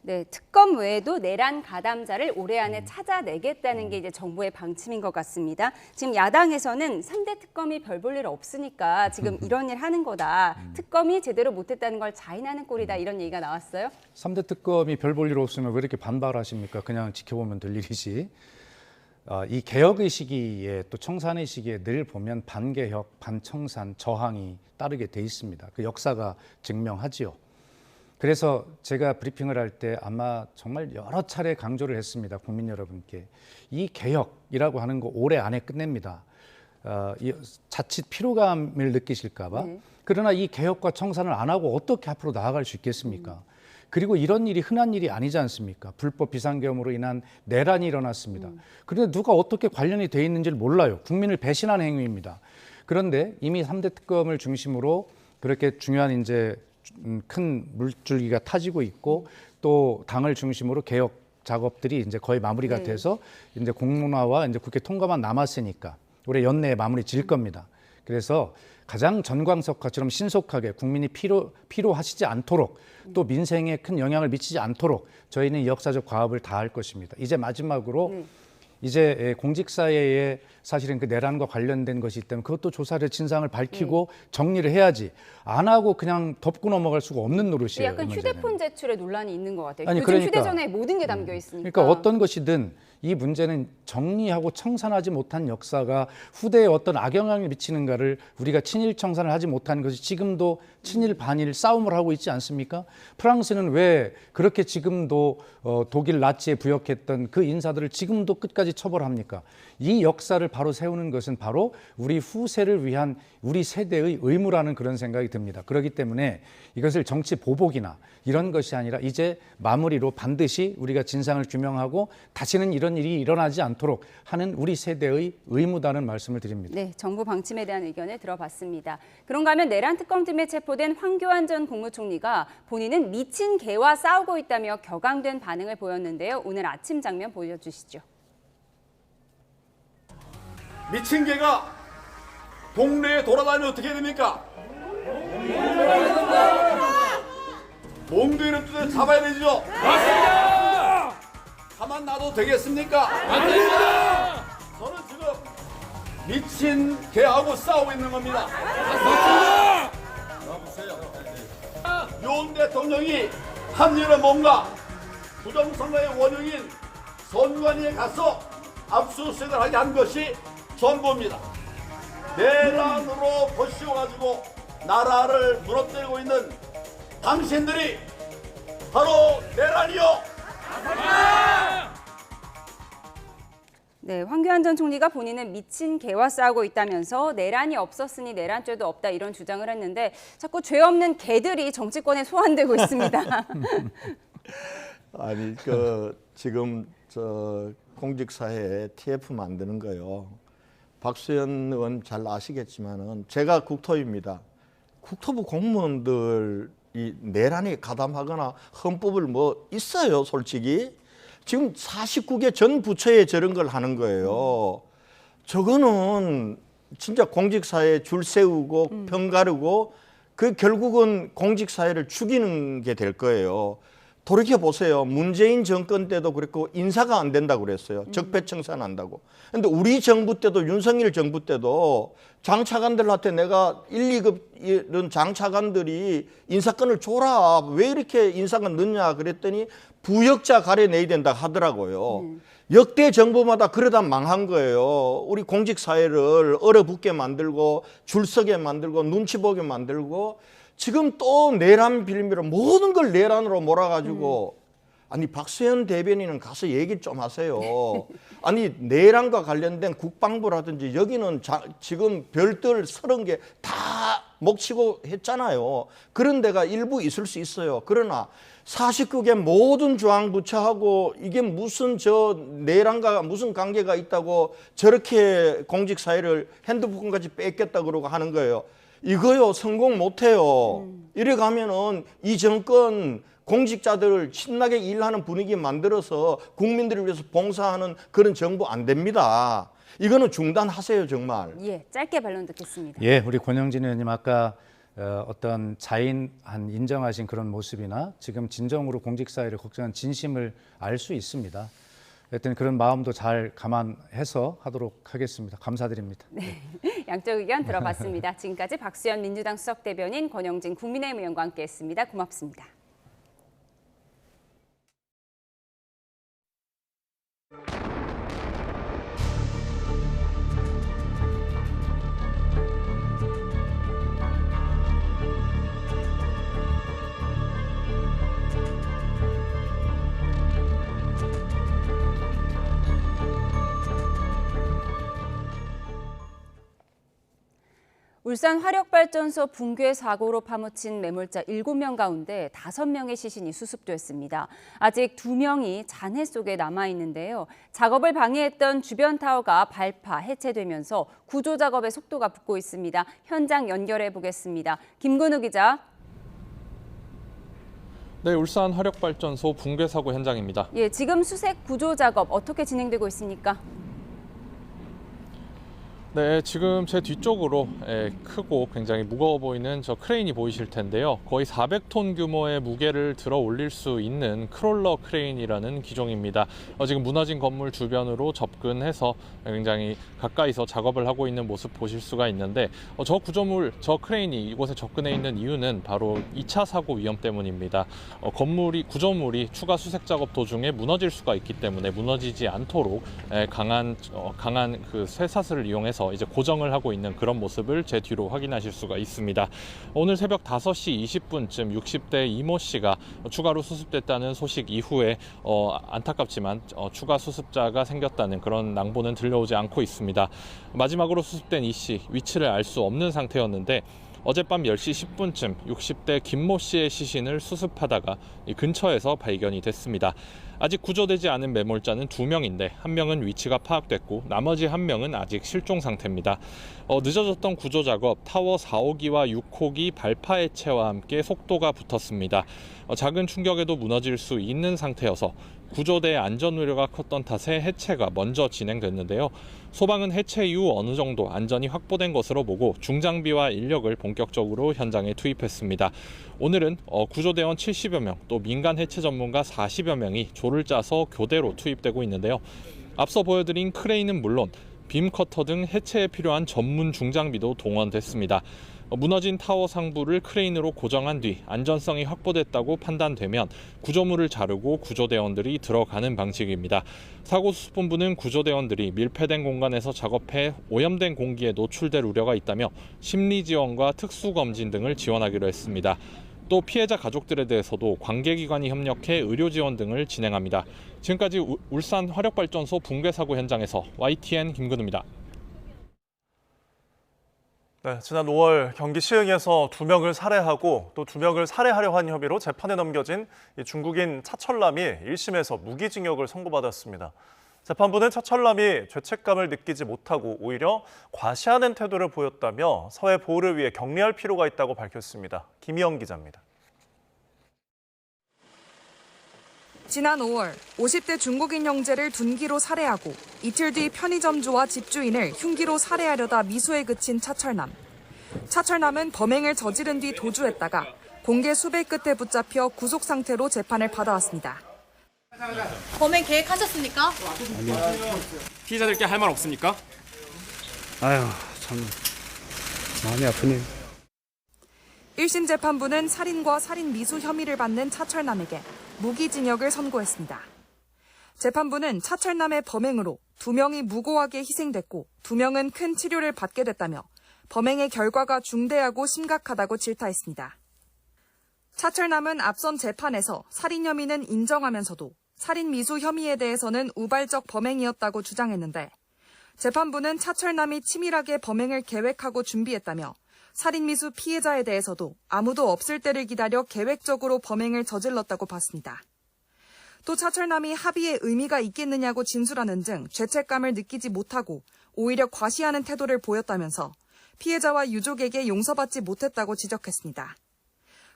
네, 특검 외에도 내란 가담자를 올해 안에 찾아내겠다는 게 이제 정부의 방침인 것 같습니다. 지금 야당에서는 3대 특검이 별 볼 일 없으니까 지금 이런 일 하는 거다. 특검이 제대로 못했다는 걸 자인하는 꼴이다. 이런 얘기가 나왔어요. 3대 특검이 별 볼 일 없으면 왜 이렇게 반발하십니까? 그냥 지켜보면 될 일이지. 이 개혁의 시기에 또 청산의 시기에 늘 보면 반개혁, 반청산, 저항이 따르게 돼 있습니다. 그 역사가 증명하지요. 그래서 제가 브리핑을 할 때 아마 정말 여러 차례 강조를 했습니다. 국민 여러분께. 이 개혁이라고 하는 거 올해 안에 끝냅니다. 자칫 피로감을 느끼실까 봐. 그러나 이 개혁과 청산을 안 하고 어떻게 앞으로 나아갈 수 있겠습니까? 그리고 이런 일이 흔한 일이 아니지 않습니까? 불법 비상계엄으로 인한 내란이 일어났습니다. 그런데 누가 어떻게 관련이 돼 있는지를 몰라요. 국민을 배신한 행위입니다. 그런데 이미 3대 특검을 중심으로 그렇게 중요한 이제 큰 물줄기가 타지고 있고 또 당을 중심으로 개혁 작업들이 이제 거의 마무리가 돼서 이제 공론화와 이제 국회 통과만 남았으니까 올해 연내에 마무리 질 겁니다. 그래서 가장 전광석화처럼 신속하게 국민이 피로하시지 않도록 또 민생에 큰 영향을 미치지 않도록 저희는 역사적 과업을 다할 것입니다. 이제 마지막으로 이제 공직사회에 사실은 그 내란과 관련된 것이 있다면 그것도 조사를 진상을 밝히고 정리를 해야지 안 하고 그냥 덮고 넘어갈 수가 없는 노릇이에요. 약간 휴대폰 제출에 논란이 있는 것 같아요. 아니, 요즘 그러니까, 휴대전화에 모든 게 담겨 있으니까. 그러니까 어떤 것이든 이 문제는 정리하고 청산하지 못한 역사가 후대에 어떤 악영향을 미치는가를 우리가 친일 청산을 하지 못한 것이 지금도 친일 반일 싸움을 하고 있지 않습니까? 프랑스는 왜 그렇게 지금도 독일 나치에 부역했던 그 인사들을 지금도 끝까지 처벌합니까? 이 역사를 바로 세우는 것은 바로 우리 후세를 위한 우리 세대의 의무라는 그런 생각이 듭니다. 그렇기 때문에 이것을 정치 보복이나 이런 것이 아니라 이제 마무리로 반드시 우리가 진상을 규명하고 다시는 이런 일이 일어나지 않도록 하는 우리 세대의 의무다는 말씀을 드립니다. 네, 정부 방침에 대한 의견을 들어봤습니다. 그런가 하면 내란 특검 팀에 체포된 황교안 전 국무총리가 본인은 미친 개와 싸우고 있다며 격앙된 반응을 보였는데요. 오늘 아침 장면 보여주시죠. 미친 개가 동네에 돌아다니면 어떻게 됩니까? 몽둥이를 뜯어 잡아야 되죠? 맞습니다! 가만 놔도 되겠습니까? 안 됩니다! 저는 지금 미친 개하고 싸우고 있는 겁니다. 맞습니다! 윤 대통령이 한 일은 뭔가 부정선거의 원흉인 선관위에 가서 압수수색을 하게 한 것이 전부입니다. 내란으로 버씌워가지고 나라를 무너뜨리고 있는 당신들이 바로 내란이요. 네, 황교안 전 총리가 본인은 미친 개와 싸우고 있다면서 내란이 없었으니 내란죄도 없다 이런 주장을 했는데 자꾸 죄 없는 개들이 정치권에 소환되고 있습니다. 아니 지금 공직사회에 TF 만드는 거요. 박수현 의원 잘 아시겠지만은 제가 국토입니다. 국토부 공무원들이 내란에 가담하거나 헌법을 뭐 있어요, 솔직히. 지금 49개 전 부처에 저런 걸 하는 거예요. 저거는 진짜 공직사회에 줄 세우고 편가르고 그 결국은 공직사회를 죽이는 게 될 거예요. 돌이켜보세요. 문재인 정권 때도 그랬고 인사가 안 된다고 그랬어요. 적폐청산한다고. 근데 우리 정부 때도 윤석열 정부 때도 장차관들한테 내가 1, 2급 이런 장차관들이 인사권을 줘라. 왜 이렇게 인사가 늦냐 그랬더니 부역자 가려내야 된다 하더라고요. 역대 정부마다 그러다 망한 거예요. 우리 공직사회를 얼어붙게 만들고 줄 서게 만들고 눈치 보게 만들고 지금 또 내란 빌미로 모든 걸 내란으로 몰아가지고 아니 박수현 대변인은 가서 얘기 좀 하세요. 아니 내란과 관련된 국방부라든지 여기는 지금 별들 30개 다 목치고 했잖아요. 그런 데가 일부 있을 수 있어요. 그러나 49개 모든 중앙부처하고 이게 무슨 내란과 무슨 관계가 있다고 저렇게 공직사회를 핸드폰까지 뺏겠다 그러고 하는 거예요. 이거요 성공 못해요. 이래 가면은 이 정권 공직자들을 신나게 일하는 분위기 만들어서 국민들을 위해서 봉사하는 그런 정부 안 됩니다. 이거는 중단하세요 정말. 예, 짧게 반론 듣겠습니다. 예, 우리 권영진 의원님 아까 어떤 자인한 인정하신 그런 모습이나 지금 진정으로 공직사회를 걱정한 진심을 알 수 있습니다. 하여튼 그런 마음도 잘 감안해서 하도록 하겠습니다. 감사드립니다. 네, 양쪽 의견 들어봤습니다. 지금까지 박수현 민주당 수석대변인, 권영진 국민의힘 의원과 함께했습니다. 고맙습니다. 울산 화력발전소 붕괴 사고로 파묻힌 매몰자 7명 가운데 5명의 시신이 수습됐습니다. 아직 2명이 잔해 속에 남아있는데요. 작업을 방해했던 주변 타워가 발파, 해체되면서 구조 작업의 속도가 붙고 있습니다. 현장 연결해 보겠습니다. 김근우 기자. 네, 울산 화력발전소 붕괴 사고 현장입니다. 예, 지금 수색 구조 작업 어떻게 진행되고 있습니까? 네, 지금 제 뒤쪽으로 크고 굉장히 무거워 보이는 저 크레인이 보이실 텐데요. 거의 400톤 규모의 무게를 들어 올릴 수 있는 크롤러 크레인이라는 기종입니다. 지금 무너진 건물 주변으로 접근해서 굉장히 가까이서 작업을 하고 있는 모습 보실 수가 있는데 저 구조물, 저 크레인이 이곳에 접근해 있는 이유는 바로 2차 사고 위험 때문입니다. 구조물이 추가 수색 작업 도중에 무너질 수가 있기 때문에 무너지지 않도록 강한 그 쇠사슬을 이용해서 이제 고정을 하고 있는 그런 모습을 제 뒤로 확인하실 수가 있습니다. 오늘 새벽 5시 20분쯤 60대 이모 씨가 추가로 수습됐다는 소식 이후에 안타깝지만 추가 수습자가 생겼다는 그런 낭보는 들려오지 않고 있습니다. 마지막으로 수습된 이 씨 위치를 알 수 없는 상태였는데 어젯밤 10시 10분쯤 60대 김모 씨의 시신을 수습하다가 이 근처에서 발견이 됐습니다. 아직 구조되지 않은 매몰자는 2명인데 1명은 위치가 파악됐고 나머지 1명은 아직 실종 상태입니다. 늦어졌던 구조 작업, 타워 4호기와 6호기 발파 해체와 함께 속도가 붙었습니다. 작은 충격에도 무너질 수 있는 상태여서 구조대의 안전 우려가 컸던 탓에 해체가 먼저 진행됐는데요. 소방은 해체 이후 어느 정도 안전이 확보된 것으로 보고 중장비와 인력을 본격적으로 현장에 투입했습니다. 오늘은 구조대원 70여 명, 또 민간 해체 전문가 40여 명이 조를 짜서 교대로 투입되고 있는데요. 앞서 보여드린 크레인은 물론 빔 커터 등 해체에 필요한 전문 중장비도 동원됐습니다. 무너진 타워 상부를 크레인으로 고정한 뒤 안전성이 확보됐다고 판단되면 구조물을 자르고 구조대원들이 들어가는 방식입니다. 사고수습본부는 구조대원들이 밀폐된 공간에서 작업해 오염된 공기에 노출될 우려가 있다며 심리지원과 특수검진 등을 지원하기로 했습니다. 또 피해자 가족들에 대해서도 관계기관이 협력해 의료지원 등을 진행합니다. 지금까지 울산 화력발전소 붕괴 사고 현장에서 YTN 김근우입니다. 네, 지난 5월 경기 시흥에서 2명을 살해하고 또 2명을 살해하려 한 혐의로 재판에 넘겨진 중국인 차철남이 1심에서 무기징역을 선고받았습니다. 재판부는 차철남이 죄책감을 느끼지 못하고 오히려 과시하는 태도를 보였다며 사회 보호를 위해 격리할 필요가 있다고 밝혔습니다. 김희영 기자입니다. 지난 5월 50대 중국인 형제를 둔기로 살해하고 이틀 뒤 편의점주와 집주인을 흉기로 살해하려다 미수에 그친 차철남. 차철남은 범행을 저지른 뒤 도주했다가 공개 수배 끝에 붙잡혀 구속 상태로 재판을 받아왔습니다. 범행 계획하셨습니까? 피해자들께 할 말 없습니까? 아유, 참 마음이 아프네요. 1심 재판부는 살인과 살인 미수 혐의를 받는 차철남에게 무기징역을 선고했습니다. 재판부는 차철남의 범행으로 2명이 무고하게 희생됐고 2명은 큰 치료를 받게 됐다며 범행의 결과가 중대하고 심각하다고 질타했습니다. 차철남은 앞선 재판에서 살인 혐의는 인정하면서도 살인 미수 혐의에 대해서는 우발적 범행이었다고 주장했는데 재판부는 차철남이 치밀하게 범행을 계획하고 준비했다며 살인 미수 피해자에 대해서도 아무도 없을 때를 기다려 계획적으로 범행을 저질렀다고 봤습니다. 또 차철남이 합의에 의미가 있겠느냐고 진술하는 등 죄책감을 느끼지 못하고 오히려 과시하는 태도를 보였다면서 피해자와 유족에게 용서받지 못했다고 지적했습니다.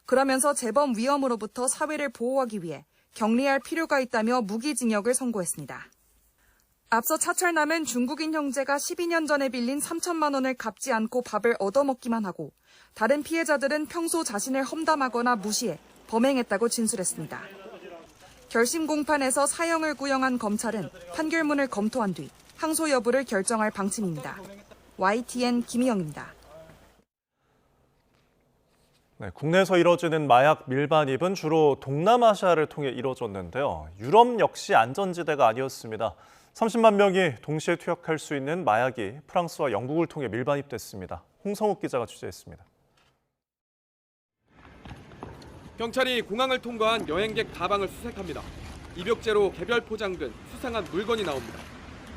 그러면서 재범 위험으로부터 사회를 보호하기 위해 격리할 필요가 있다며 무기징역을 선고했습니다. 앞서 차철남은 중국인 형제가 12년 전에 빌린 3천만 원을 갚지 않고 밥을 얻어먹기만 하고 다른 피해자들은 평소 자신을 험담하거나 무시해 범행했다고 진술했습니다. 결심 공판에서 사형을 구형한 검찰은 판결문을 검토한 뒤 항소 여부를 결정할 방침입니다. YTN 김희영입니다. 네, 국내에서 이뤄지는 마약 밀반입은 주로 동남아시아를 통해 이뤄졌는데요. 유럽 역시 안전지대가 아니었습니다. 30만 명이 동시에 투약할 수 있는 마약이 프랑스와 영국을 통해 밀반입됐습니다. 홍성욱 기자가 취재했습니다. 경찰이 공항을 통과한 여행객 가방을 수색합니다. 입욕제로 개별 포장된 수상한 물건이 나옵니다.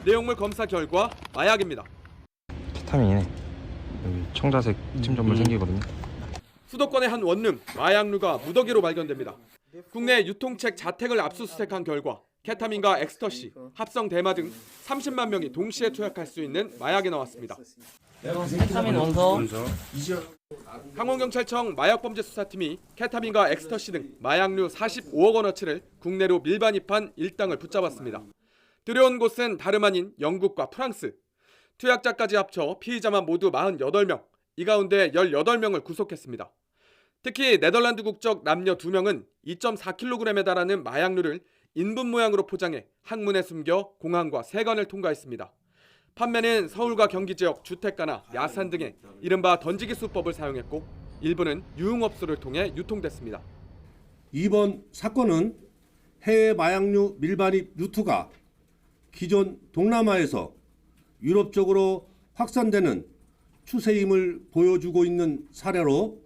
내용물 검사 결과 마약입니다. 케타민이네. 여기 청자색 침전물 생기거든요. 수도권의 한 원룸, 마약류가 무더기로 발견됩니다. 국내 유통책 자택을 압수수색한 결과 케타민과 엑스터시, 합성 대마 등 30만 명이 동시에 투약할 수 있는 마약이 나왔습니다. 케타민 원서. 강원경찰청 마약범죄수사팀이 케타민과 엑스터시 등 마약류 45억 원어치를 국내로 밀반입한 일당을 붙잡았습니다. 들여온 곳은 다름 아닌 영국과 프랑스. 투약자까지 합쳐 피의자만 모두 48명, 이 가운데 18명을 구속했습니다. 특히 네덜란드 국적 남녀 2명은 2.4kg에 달하는 마약류를 인분 모양으로 포장해 항문에 숨겨 공항과 세관을 통과했습니다. 판매는 서울과 경기 지역 주택가나 야산 등의 이른바 던지기 수법을 사용했고 일부는 유흥업소를 통해 유통됐습니다. 이번 사건은 해외 마약류 밀반입 루트가 기존 동남아에서 유럽 쪽으로 확산되는 추세임을 보여주고 있는 사례로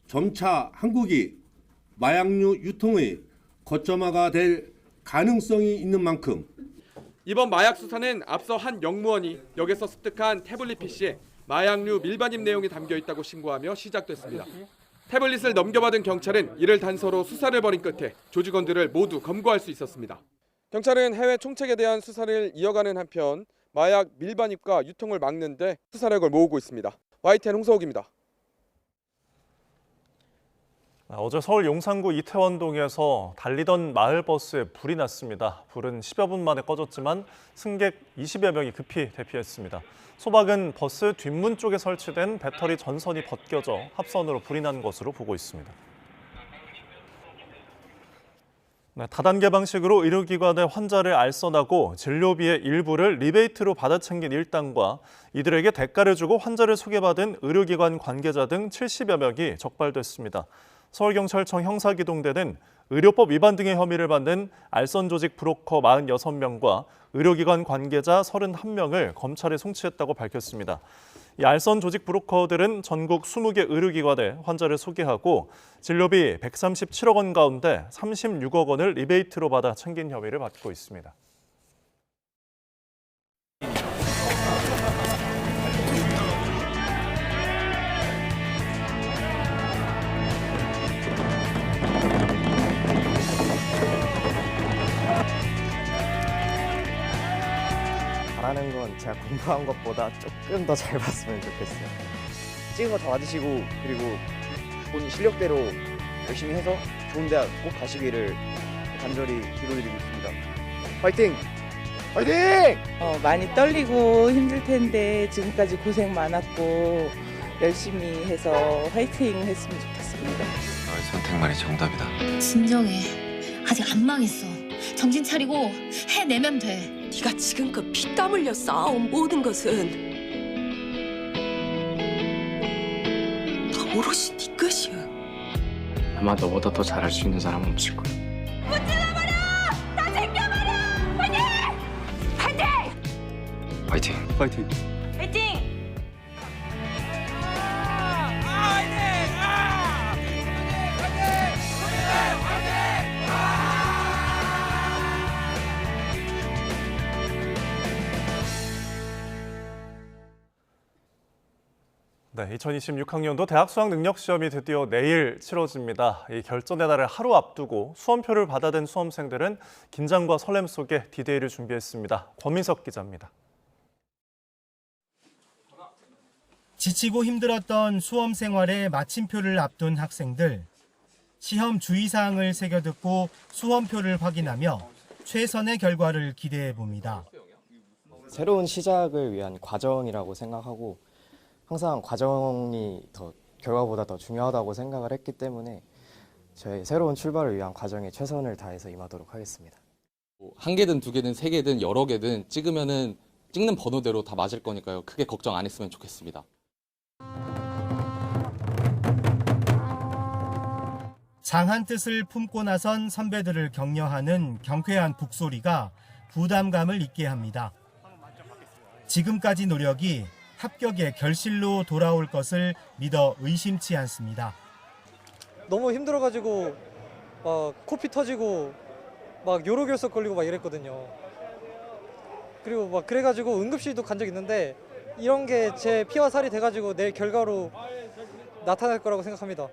점차 한국이 마약류 유통의 거점화가 될 가능성이 있는 만큼 이번 마약 수사는 앞서 한 영무원이 역에서 습득한 태블릿 PC에 마약류 밀반입 내용이 담겨 있다고 신고하며 시작됐습니다. 태블릿을 넘겨받은 경찰은 이를 단서로 수사를 벌인 끝에 조직원들을 모두 검거할 수 있었습니다. 경찰은 해외 총책에 대한 수사를 이어가는 한편 마약 밀반입과 유통을 막는 데 수사력을 모으고 있습니다. YTN 홍서욱입니다. 어제 서울 용산구 이태원동에서 달리던 마을버스에 불이 났습니다. 불은 10여 분 만에 꺼졌지만 승객 20여 명이 급히 대피했습니다. 소박은 버스 뒷문 쪽에 설치된 배터리 전선이 벗겨져 합선으로 불이 난 것으로 보고 있습니다. 다단계 방식으로 의료기관에 환자를 알선하고 진료비의 일부를 리베이트로 받아 챙긴 일당과 이들에게 대가를 주고 환자를 소개받은 의료기관 관계자 등 70여 명이 적발됐습니다. 서울경찰청 형사기동대는 의료법 위반 등의 혐의를 받는 알선조직 브로커 46명과 의료기관 관계자 31명을 검찰에 송치했다고 밝혔습니다. 이 알선조직 브로커들은 전국 20개 의료기관에 환자를 소개하고 진료비 137억 원 가운데 36억 원을 리베이트로 받아 챙긴 혐의를 받고 있습니다. 바라는 건 제가 공부한 것보다 조금 더 잘 봤으면 좋겠어요. 찍은 거 다 맞으시고 그리고 본인 실력대로 열심히 해서 좋은 대학 꼭 가시기를 간절히 기도드리고 있습니다. 화이팅! 화이팅! 많이 떨리고 힘들 텐데 지금까지 고생 많았고 열심히 해서 화이팅 했으면 좋겠습니다. 너의 선택만이 정답이다. 진정해. 아직 안 망했어. 정신 차리고 해내면 돼. 네가 지금껏 피땀 흘려 쌓아온 모든 것은 다 오롯이 네 것이야. 아마 너보다 더 잘할 수 있는 사람은 없을 거야. 무찔러버려! 다 챙겨버려! 화이팅! 화이팅! 파이팅! 파이팅! 화이팅! 네, 2026학년도 대학 수학 능력 시험이 드디어 내일 치러집니다. 이 결전의 날을 하루 앞두고 수험표를 받아든 수험생들은 긴장과 설렘 속에 디데이를 준비했습니다. 권민석 기자입니다. 지치고 힘들었던 수험 생활에 마침표를 앞둔 학생들. 시험 주의사항을 새겨듣고 수험표를 확인하며 최선의 결과를 기대해 봅니다. 새로운 시작을 위한 과정이라고 생각하고 항상 과정이 결과보다 더 중요하다고 생각을 했기 때문에 저의 새로운 출발을 위한 과정에 최선을 다해서 임하도록 하겠습니다. 한 개든 두 개든 세 개든 여러 개든 찍으면은 찍는 번호대로 다 맞을 거니까요. 크게 걱정 안 했으면 좋겠습니다. 장한 뜻을 품고 나선 선배들을 격려하는 경쾌한 북소리가 부담감을 잊게 합니다. 지금까지 노력이 합격의 결실로 돌아올 것을 믿어 의심치 않습니다. 너무 힘들어가지고 막 코피 터지고 막 요로결석 걸리고 막 이랬거든요. 그리고 막 그래가지고 응급실도 간 적 있는데 이런 게 제 피와 살이 돼가지고 내일 결과로 나타날 거라고 생각합니다.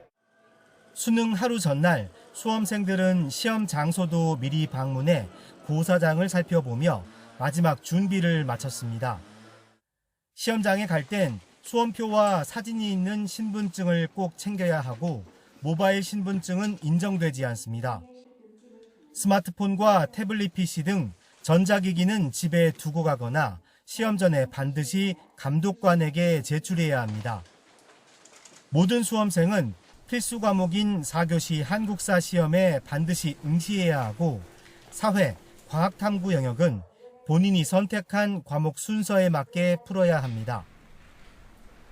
수능 하루 전날 수험생들은 시험 장소도 미리 방문해 고사장을 살펴보며 마지막 준비를 마쳤습니다. 시험장에 갈 땐 수험표와 사진이 있는 신분증을 꼭 챙겨야 하고 모바일 신분증은 인정되지 않습니다. 스마트폰과 태블릿 PC 등 전자기기는 집에 두고 가거나 시험 전에 반드시 감독관에게 제출해야 합니다. 모든 수험생은 필수 과목인 4교시 한국사 시험에 반드시 응시해야 하고 사회, 과학탐구 영역은 본인이 선택한 과목 순서에 맞게 풀어야 합니다.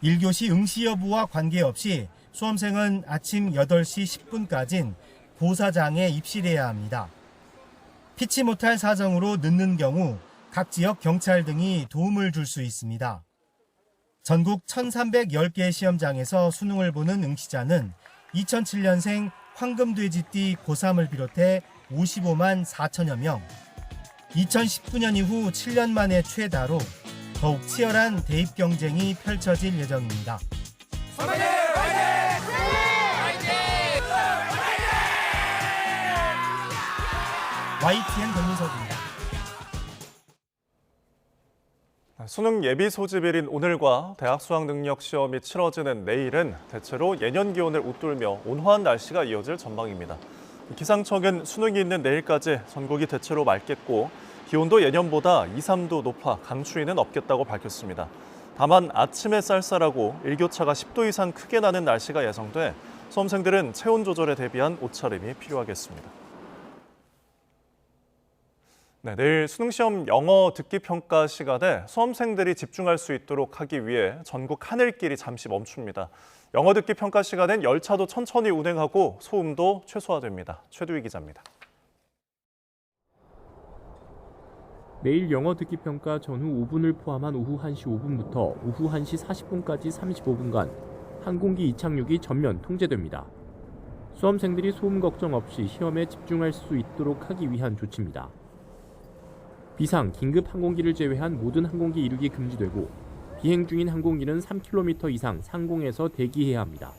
1교시 응시 여부와 관계없이 수험생은 아침 8시 10분까진 고사장에 입실해야 합니다. 피치 못할 사정으로 늦는 경우 각 지역 경찰 등이 도움을 줄 수 있습니다. 전국 1310개 시험장에서 수능을 보는 응시자는 2007년생 황금돼지띠 고3을 비롯해 55만 4천여 명, 2019년 이후 7년 만에 최다로 더욱 치열한 대입 경쟁이 펼쳐질 예정입니다. YTN 권민석입니다. 수능 예비 소집일인 오늘과 대학 수학 능력 시험이 치러지는 내일은 대체로 예년 기온을 웃돌며 온화한 날씨가 이어질 전망입니다. 기상청은 수능이 있는 내일까지 전국이 대체로 맑겠고 기온도 예년보다 2, 3도 높아 강추위는 없겠다고 밝혔습니다. 다만 아침에 쌀쌀하고 일교차가 10도 이상 크게 나는 날씨가 예상돼 수험생들은 체온 조절에 대비한 옷차림이 필요하겠습니다. 네, 내일 수능시험 영어 듣기 평가 시간에 수험생들이 집중할 수 있도록 하기 위해 전국 하늘길이 잠시 멈춥니다. 영어 듣기 평가 시간엔 열차도 천천히 운행하고 소음도 최소화됩니다. 최두희 기자입니다. 내일 영어 듣기 평가 전후 5분을 포함한 오후 1시 5분부터 오후 1시 40분까지 35분간 항공기 이착륙이 전면 통제됩니다. 수험생들이 소음 걱정 없이 시험에 집중할 수 있도록 하기 위한 조치입니다. 비상, 긴급 항공기를 제외한 모든 항공기 이륙이 금지되고 비행 중인 항공기는 3km 이상 상공에서 대기해야 합니다.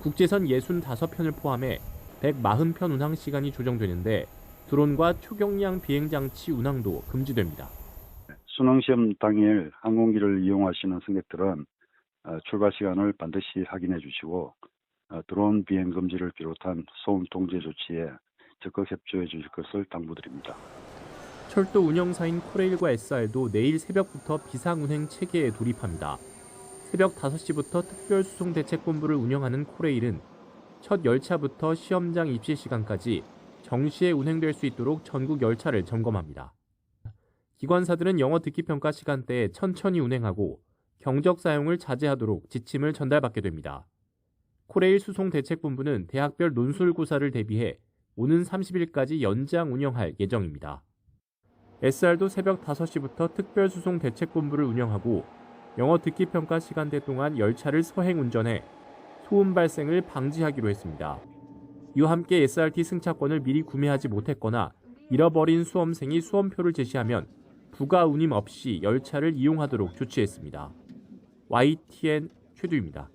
국제선 65편을 포함해 140편 운항 시간이 조정되는데 드론과 초경량 비행장치 운항도 금지됩니다. 수능시험 당일 항공기를 이용하시는 승객들은 출발 시간을 반드시 확인해 주시고 드론 비행 금지를 비롯한 소음 통제 조치에 적극 협조해 주실 것을 당부드립니다. 철도 운영사인 코레일과 SR도 내일 새벽부터 비상운행 체계에 돌입합니다. 새벽 5시부터 특별수송대책본부를 운영하는 코레일은 첫 열차부터 시험장 입실 시간까지 정시에 운행될 수 있도록 전국 열차를 점검합니다. 기관사들은 영어 듣기 평가 시간대에 천천히 운행하고 경적 사용을 자제하도록 지침을 전달받게 됩니다. 코레일 수송대책본부는 대학별 논술고사를 대비해 오는 30일까지 연장 운영할 예정입니다. SR도 새벽 5시부터 특별수송대책본부를 운영하고 영어 듣기 평가 시간대 동안 열차를 서행 운전해 소음 발생을 방지하기로 했습니다. 이와 함께 SRT 승차권을 미리 구매하지 못했거나 잃어버린 수험생이 수험표를 제시하면 부가 운임 없이 열차를 이용하도록 조치했습니다. YTN 최두입니다.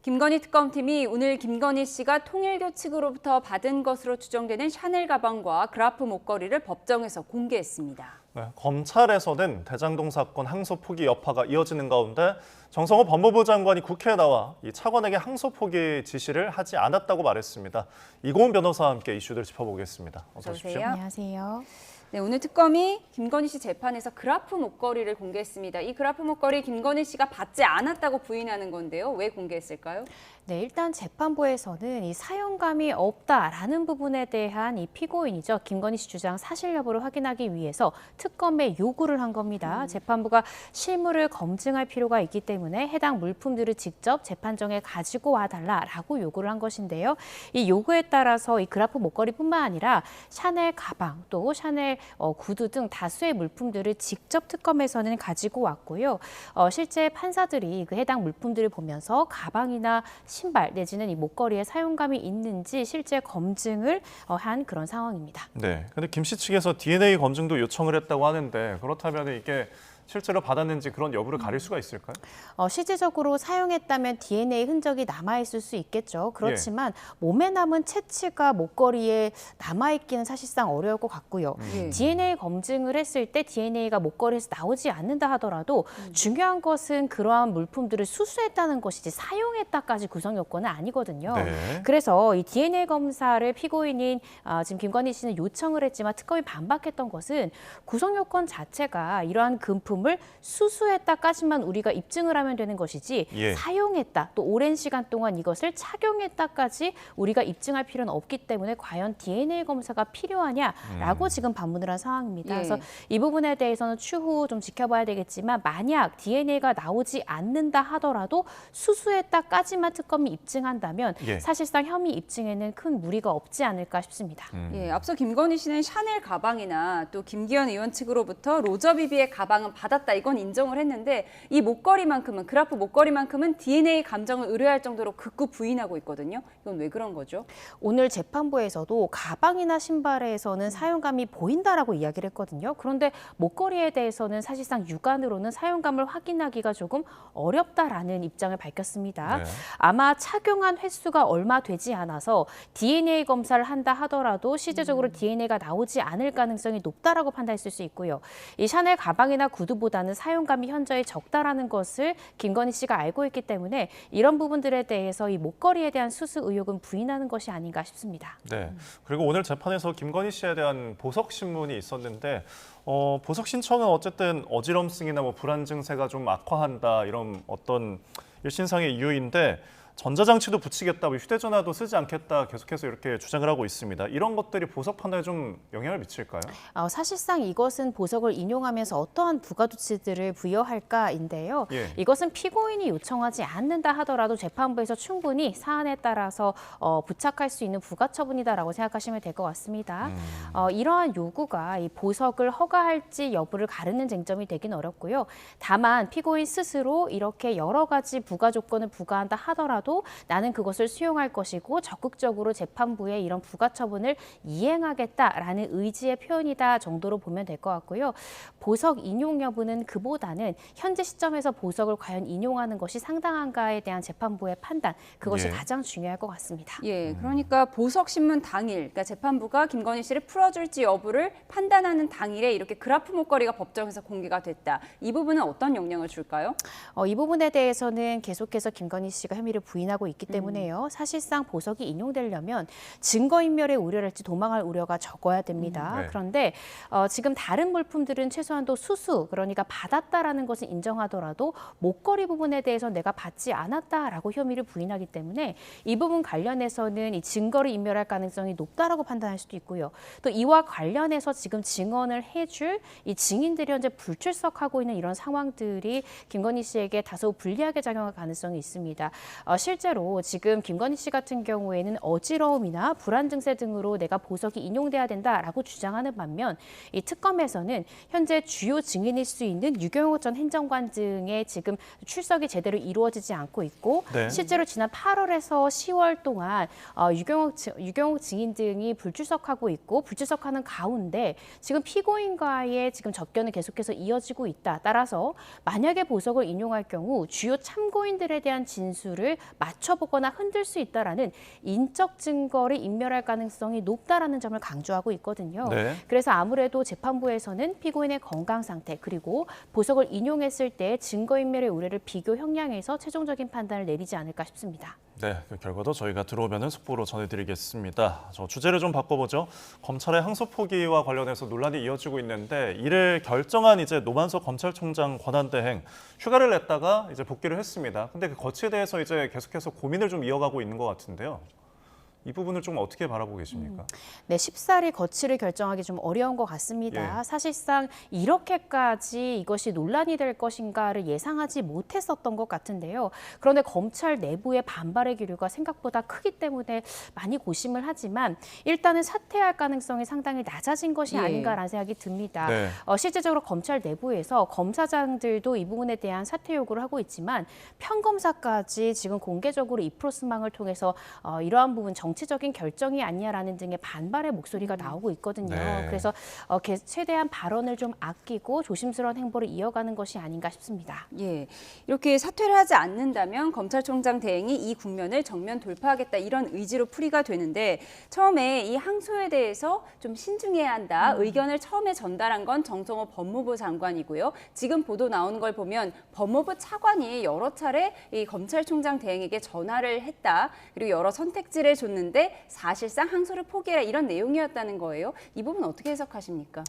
김건희 특검팀이 오늘 김건희 씨가 통일교 측으로부터 받은 것으로 추정되는 샤넬 가방과 그라프 목걸이를 법정에서 공개했습니다. 네, 검찰에서는 대장동 사건 항소 포기 여파가 이어지는 가운데 정성호 법무부 장관이 국회에 나와 이 차관에게 항소 포기 지시를 하지 않았다고 말했습니다. 이고은 변호사와 함께 이슈들 짚어보겠습니다. 어서 오십시오. 안녕하세요. 네, 오늘 특검이 김건희 씨 재판에서 그라프 목걸이를 공개했습니다. 이 그라프 목걸이 김건희 씨가 받지 않았다고 부인하는 건데요. 왜 공개했을까요? 네, 일단 재판부에서는 이 사용감이 없다라는 부분에 대한 이 피고인이죠. 김건희 씨 주장 사실 여부를 확인하기 위해서 특검에 요구를 한 겁니다. 재판부가 실물을 검증할 필요가 있기 때문에 해당 물품들을 직접 재판정에 가지고 와달라라고 요구를 한 것인데요. 이 요구에 따라서 이 그라프 목걸이뿐만 아니라 샤넬 가방 또 샤넬 구두 등 다수의 물품들을 직접 특검에서는 가지고 왔고요. 실제 판사들이 그 해당 물품들을 보면서 가방이나 신발 내지는 이 목걸이에 사용감이 있는지 실제 검증을 한 그런 상황입니다. 네, 근데 김 씨 측에서 DNA 검증도 요청을 했다고 하는데 그렇다면 이게 실제로 받았는지 그런 여부를 가릴 수가 있을까요? 실질적으로 사용했다면 DNA 흔적이 남아있을 수 있겠죠. 그렇지만 몸에 남은 채취가 목걸이에 남아있기는 사실상 어려울 것 같고요. DNA 검증을 했을 때 DNA가 목걸이에서 나오지 않는다 하더라도 중요한 것은 그러한 물품들을 수수했다는 것이지 사용했다까지 구성 요건은 아니거든요. 네. 그래서 이 DNA 검사를 피고인인 지금 김건희 씨는 요청을 했지만 특검이 반박했던 것은 구성 요건 자체가 이러한 금품을 수수했다까지만 우리가 입증을 하면 되는 것이지 사용했다, 또 오랜 시간 동안 이것을 착용했다까지 우리가 입증할 필요는 없기 때문에 과연 DNA 검사가 필요하냐라고 지금 반문을 한 상황입니다. 그래서 이 부분에 대해서는 추후 좀 지켜봐야 되겠지만 만약 DNA가 나오지 않는다 하더라도 수수했다까지만 특검이 입증한다면 사실상 혐의 입증에는 큰 무리가 없지 않을까 싶습니다. 앞서 김건희 씨는 샤넬 가방이나 또 김기현 의원 측으로부터 로저 비비의 가방은 받았다, 이건 인정을 했는데 이 목걸이만큼은, 그라프 목걸이만큼은 DNA 감정을 의뢰할 정도로 극구 부인하고 있거든요. 이건 왜 그런 거죠? 오늘 재판부에서도 가방이나 신발에서는 사용감이 보인다라고 이야기를 했거든요. 그런데 목걸이에 대해서는 사실상 육안으로는 사용감을 확인하기가 조금 어렵다라는 입장을 밝혔습니다. 아마 착용한 횟수가 얼마 되지 않아서 DNA 검사를 한다 하더라도 실제적으로 DNA가 나오지 않을 가능성이 높다라고 판단했을 수 있고요. 이 샤넬 가방이나 구두보다는 사용감이 현저히 적다라는 것을 김건희 씨가 알고 있기 때문에 이런 부분들에 대해서 이 목걸이에 대한 수수 의혹은 부인하는 것이 아닌가 싶습니다. 네. 그리고 오늘 재판에서 김건희 씨에 대한 보석 신문이 있었는데 보석 신청은 어쨌든 어지럼증이나 뭐 불안 증세가 좀 악화한다, 이런 어떤 일신상의 이유인데 전자장치도 붙이겠다, 휴대전화도 쓰지 않겠다 계속해서 이렇게 주장을 하고 있습니다. 이런 것들이 보석 판단에 좀 영향을 미칠까요? 사실상 이것은 보석을 인용하면서 어떠한 부가조치들을 부여할까인데요. 이것은 피고인이 요청하지 않는다 하더라도 재판부에서 충분히 사안에 따라서 부착할 수 있는 부가처분이다라고 생각하시면 될 것 같습니다. 이러한 요구가 이 보석을 허가할지 여부를 가르는 쟁점이 되긴 어렵고요. 다만 피고인 스스로 이렇게 여러 가지 부가조건을 부과한다 하더라도 나는 그것을 수용할 것이고 적극적으로 재판부의 이런 부가처분을 이행하겠다라는 의지의 표현이다 정도로 보면 될 것 같고요. 보석 인용 여부는 그보다는 현재 시점에서 보석을 과연 인용하는 것이 상당한가에 대한 재판부의 판단, 그것이 가장 중요할 것 같습니다. 그러니까 보석 신문 당일, 그러니까 재판부가 김건희 씨를 풀어줄지 여부를 판단하는 당일에 이렇게 그라프 목걸이가 법정에서 공개가 됐다. 이 부분은 어떤 영향을 줄까요? 이 부분에 대해서는 계속해서 김건희 씨가 혐의를 부인하고 있기 때문에요. 사실상 보석이 인용되려면 증거인멸의 우려랄지 도망할 우려가 적어야 됩니다. 그런데 지금 다른 물품들은 최소한도 수수, 그러니까 받았다라는 것은 인정하더라도 목걸이 부분에 대해서 내가 받지 않았다라고 혐의를 부인하기 때문에 이 부분 관련해서는 이 증거를 인멸할 가능성이 높다라고 판단할 수도 있고요. 또 이와 관련해서 지금 증언을 해줄 이 증인들이 현재 불출석하고 있는 이런 상황들이 김건희 씨에게 다소 불리하게 작용할 가능성이 있습니다. 실제로 지금 김건희 씨 같은 경우에는 어지러움이나 불안 증세 등으로 내가 보석이 인용돼야 된다라고 주장하는 반면 이 특검에서는 현재 주요 증인일 수 있는 유경옥 전 행정관 등의 지금 출석이 제대로 이루어지지 않고 있고 실제로 지난 8월에서 10월 동안 유경옥 증인 등이 불출석하고 있고 불출석하는 가운데 지금 피고인과의 지금 접견은 계속해서 이어지고 있다. 따라서 만약에 보석을 인용할 경우 주요 참고인들에 대한 진술을 맞춰보거나 흔들 수 있다라는 인적 증거를 인멸할 가능성이 높다라는 점을 강조하고 있거든요. 그래서 아무래도 재판부에서는 피고인의 건강 상태 그리고 보석을 인용했을 때 증거인멸의 우려를 비교 형량해서 최종적인 판단을 내리지 않을까 싶습니다. 네, 그 결과도 저희가 들어오면 속보로 전해드리겠습니다. 주제를 좀 바꿔보죠. 검찰의 항소 포기와 관련해서 논란이 이어지고 있는데 이를 결정한 이제 노만석 검찰총장 권한대행 휴가를 냈다가 이제 복귀를 했습니다. 근데 그 거치에 대해서 이제 계속해서 고민을 좀 이어가고 있는 것 같은데요. 이 부분을 좀 어떻게 바라보고 계십니까? 네, 쉽사리 거취를 결정하기 좀 어려운 것 같습니다. 사실상 이렇게까지 이것이 논란이 될 것인가를 예상하지 못했었던 것 같은데요. 그런데 검찰 내부의 반발의 기류가 생각보다 크기 때문에 많이 고심을 하지만 일단은 사퇴할 가능성이 상당히 낮아진 것이 아닌가라는 생각이 듭니다. 실제적으로 검찰 내부에서 검사장들도 이 부분에 대한 사퇴 요구를 하고 있지만 평검사까지 지금 공개적으로 이 프로스망을 통해서 이러한 부분 정치적인 결정이 아니냐라는 등의 반발의 목소리가 나오고 있거든요. 네. 그래서 최대한 발언을 좀 아끼고 조심스러운 행보를 이어가는 것이 아닌가 싶습니다. 예, 이렇게 사퇴를 하지 않는다면 검찰총장 대행이 이 국면을 정면 돌파하겠다 이런 의지로 풀이가 되는데 처음에 이 항소에 대해서 좀 신중해야 한다 의견을 처음에 전달한 건 정성호 법무부 장관이고요. 지금 보도 나오는 걸 보면 법무부 차관이 여러 차례 이 검찰총장 대행에게 전화를 했다. 그리고 여러 선택지를 줬는데 사실상 항소를 포기해라 이런 내용이었다는 거예요. 이 부분 어떻게 해석하십니까?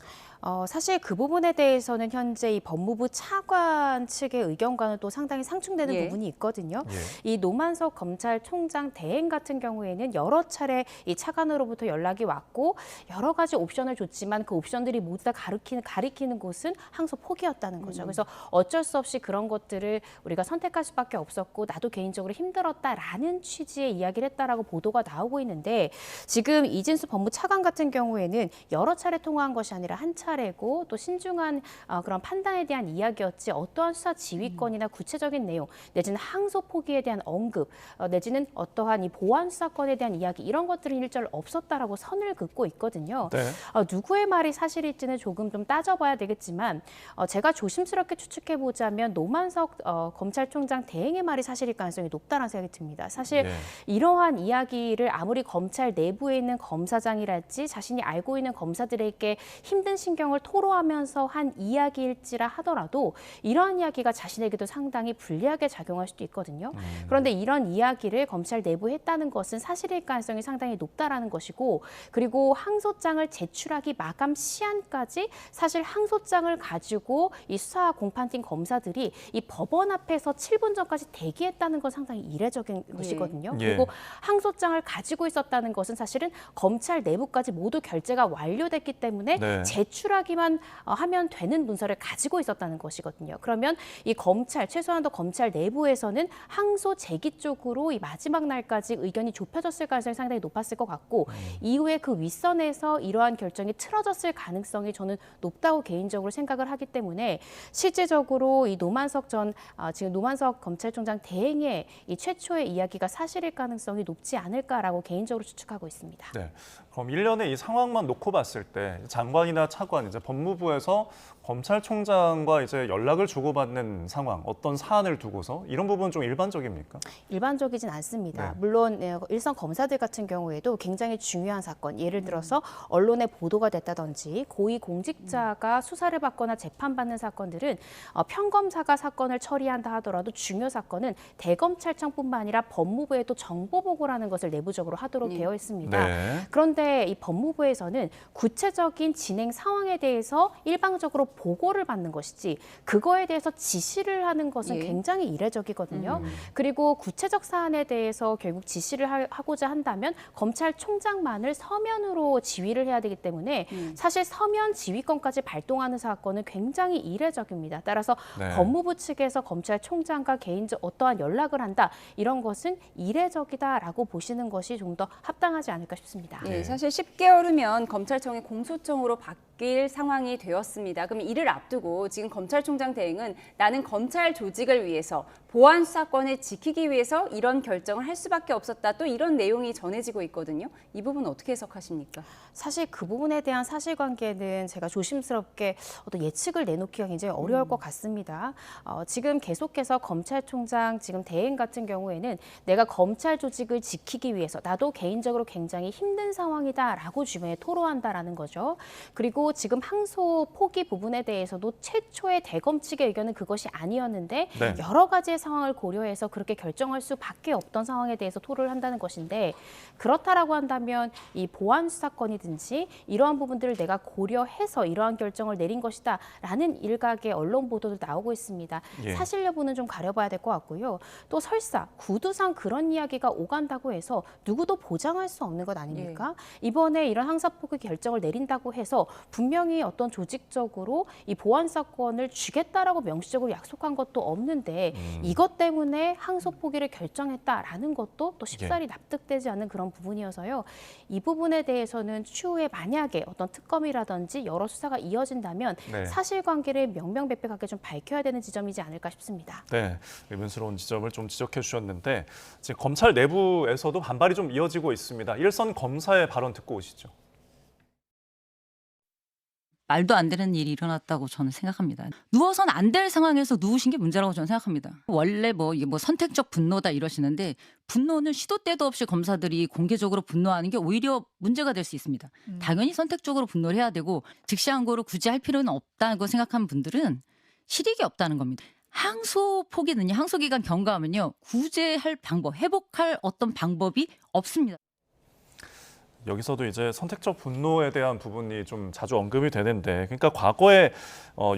사실 그 부분에 대해서는 현재 이 법무부 차관 측의 의견과는 또 상당히 상충되는 부분이 있거든요. 이 노만석 검찰총장 대행 같은 경우에는 여러 차례 이 차관으로부터 연락이 왔고 여러 가지 옵션을 줬지만 그 옵션들이 모두 다 가리키는 곳은 항소 포기였다는 거죠. 그래서 어쩔 수 없이 그런 것들을 우리가 선택할 수밖에 없었고 나도 개인적으로 힘들었다라는 취지의 이야기를 했다라고 보도가 나오고 있는데 지금 이진수 법무 차관 같은 경우에는 여러 차례 통화한 것이 아니라 한 차례고 또 신중한 그런 판단에 대한 이야기였지 어떠한 수사 지휘권이나 구체적인 내용 내지는 항소 포기에 대한 언급 내지는 어떠한 이 보안 수사권에 대한 이야기 이런 것들은 일절 없었다라고 선을 긋고 있거든요. 네. 누구의 말이 사실일지는 조금 좀 따져봐야 되겠지만 제가 조심스럽게 추측해 보자면 노만석 검찰총장 대행의 말이 사실일 가능성이 높다는 생각이 듭니다. 사실 이러한 이야기를 아무리 검찰 내부에 있는 검사장이랄지 자신이 알고 있는 검사들에게 힘든 신경을 토로하면서 한 이야기일지라 하더라도 이러한 이야기가 자신에게도 상당히 불리하게 작용할 수도 있거든요. 그런데 이런 이야기를 검찰 내부에 했다는 것은 사실일 가능성이 상당히 높다라는 것이고 그리고 항소장을 제출하기 마감 시한까지 사실 항소장을 가지고 이 수사 공판팀 검사들이 이 법원 앞에서 7분 전까지 대기했다는 건 상당히 이례적인 것이거든요. 그리고 항소장을 가지고 있었다는 것은 사실은 검찰 내부까지 모두 결재가 완료됐기 때문에 제출하기만 하면 되는 문서를 가지고 있었다는 것이거든요. 그러면 이 검찰, 최소한도 검찰 내부에서는 항소 제기 쪽으로 이 마지막 날까지 의견이 좁혀졌을 가능성이 상당히 높았을 것 같고 이후에 그 윗선에서 이러한 결정이 틀어졌을 가능성이 저는 높다고 개인적으로 생각을 하기 때문에 실제적으로 이 지금 노만석 검찰총장 대행의 이 최초의 이야기가 사실일 가능성이 높지 않을까라고 개인적으로 추측하고 있습니다. 네. 그럼 일련의 이 상황만 놓고 봤을 때 장관이나 차관, 이제 법무부에서 검찰총장과 이제 연락을 주고받는 상황, 어떤 사안을 두고서 이런 부분은 좀 일반적입니까? 일반적이진 않습니다. 물론 일선 검사들 같은 경우에도 굉장히 중요한 사건, 예를 들어서 언론에 보도가 됐다든지 고위 공직자가 수사를 받거나 재판받는 사건들은 평검사가 사건을 처리한다 하더라도 중요 사건은 대검찰청뿐만 아니라 법무부에도 정보 보고라는 것을 내부적으로 하도록 되어 있습니다. 그런데 이 법무부에서는 구체적인 진행 상황에 대해서 일방적으로 보고를 받는 것이지 그거에 대해서 지시를 하는 것은 굉장히 이례적이거든요. 그리고 구체적 사안에 대해서 결국 지시를 하고자 한다면 검찰총장만을 서면으로 지휘를 해야 되기 때문에 사실 서면 지휘권까지 발동하는 사건은 굉장히 이례적입니다. 따라서 법무부 측에서 검찰총장과 개인적 어떠한 연락을 한다 이런 것은 이례적이다라고 보시는 것이 좀 더 합당하지 않을까 싶습니다. 사실 10개월 후면 검찰청이 공소청으로 바뀔 상황이 되었습니다. 그럼 이를 앞두고 지금 검찰총장 대행은 나는 검찰 조직을 위해서 보안 수사권을 지키기 위해서 이런 결정을 할 수밖에 없었다. 또 이런 내용이 전해지고 있거든요. 이 부분 어떻게 해석하십니까? 사실 그 부분에 대한 사실관계는 제가 조심스럽게 어떤 예측을 내놓기가 굉장히 어려울 것 같습니다. 지금 계속해서 검찰총장 지금 대행 같은 경우에는 내가 검찰 조직을 지키기 위해서 나도 개인적으로 굉장히 힘든 상황이다라고 주변에 토로한다라는 거죠. 그리고 지금 항소 포기 부분에 대해서도 최초의 대검 측의 의견은 그것이 아니었는데 여러 가지의 상황을 고려해서 그렇게 결정할 수밖에 없던 상황에 대해서 토로를 한다는 것인데 그렇다라고 한다면 이 보안 수사권이든지 이러한 부분들을 내가 고려해서 이러한 결정을 내린 것이다라는 일각의 언론 보도도 나오고 있습니다. 사실 여부는 좀 가려봐야 될 것 같고요. 또 설사 구두상 그런 이야기가 오간다고 해서 누구도 보장할 수 없는 것 아닙니까? 이번에 이런 항소 포기 결정을 내린다고 해서 분명히 어떤 조직적으로 이 보안 사건을 주겠다라고 명시적으로 약속한 것도 없는데 이것 때문에 항소 포기를 결정했다라는 것도 또 쉽사리 납득되지 않는 그런 부분이어서요. 이 부분에 대해서는 추후에 만약에 어떤 특검이라든지 여러 수사가 이어진다면 네. 사실관계를 명명백백하게 좀 밝혀야 되는 지점이지 않을까 싶습니다. 네, 의문스러운 지점을 좀 지적해 주셨는데 지금 검찰 내부에서도 반발이 좀 이어지고 있습니다. 일선 검사의 발언 듣고 오시죠. 말도 안 되는 일이 일어났다고 저는 생각합니다. 누워선 안 될 상황에서 누우신 게 문제라고 저는 생각합니다. 원래 이게 선택적 분노다 이러시는데 분노는 시도 때도 없이 검사들이 공개적으로 분노하는 게 오히려 문제가 될 수 있습니다. 당연히 선택적으로 분노를 해야 되고 즉시항고를 굳이 할 필요는 없다고 생각하는 분들은 실익이 없다는 겁니다. 항소 포기는요, 항소 기간 경과하면요, 구제할 방법, 회복할 어떤 방법이 없습니다. 여기서도 이제 선택적 분노에 대한 부분이 좀 자주 언급이 되는데, 그러니까 과거에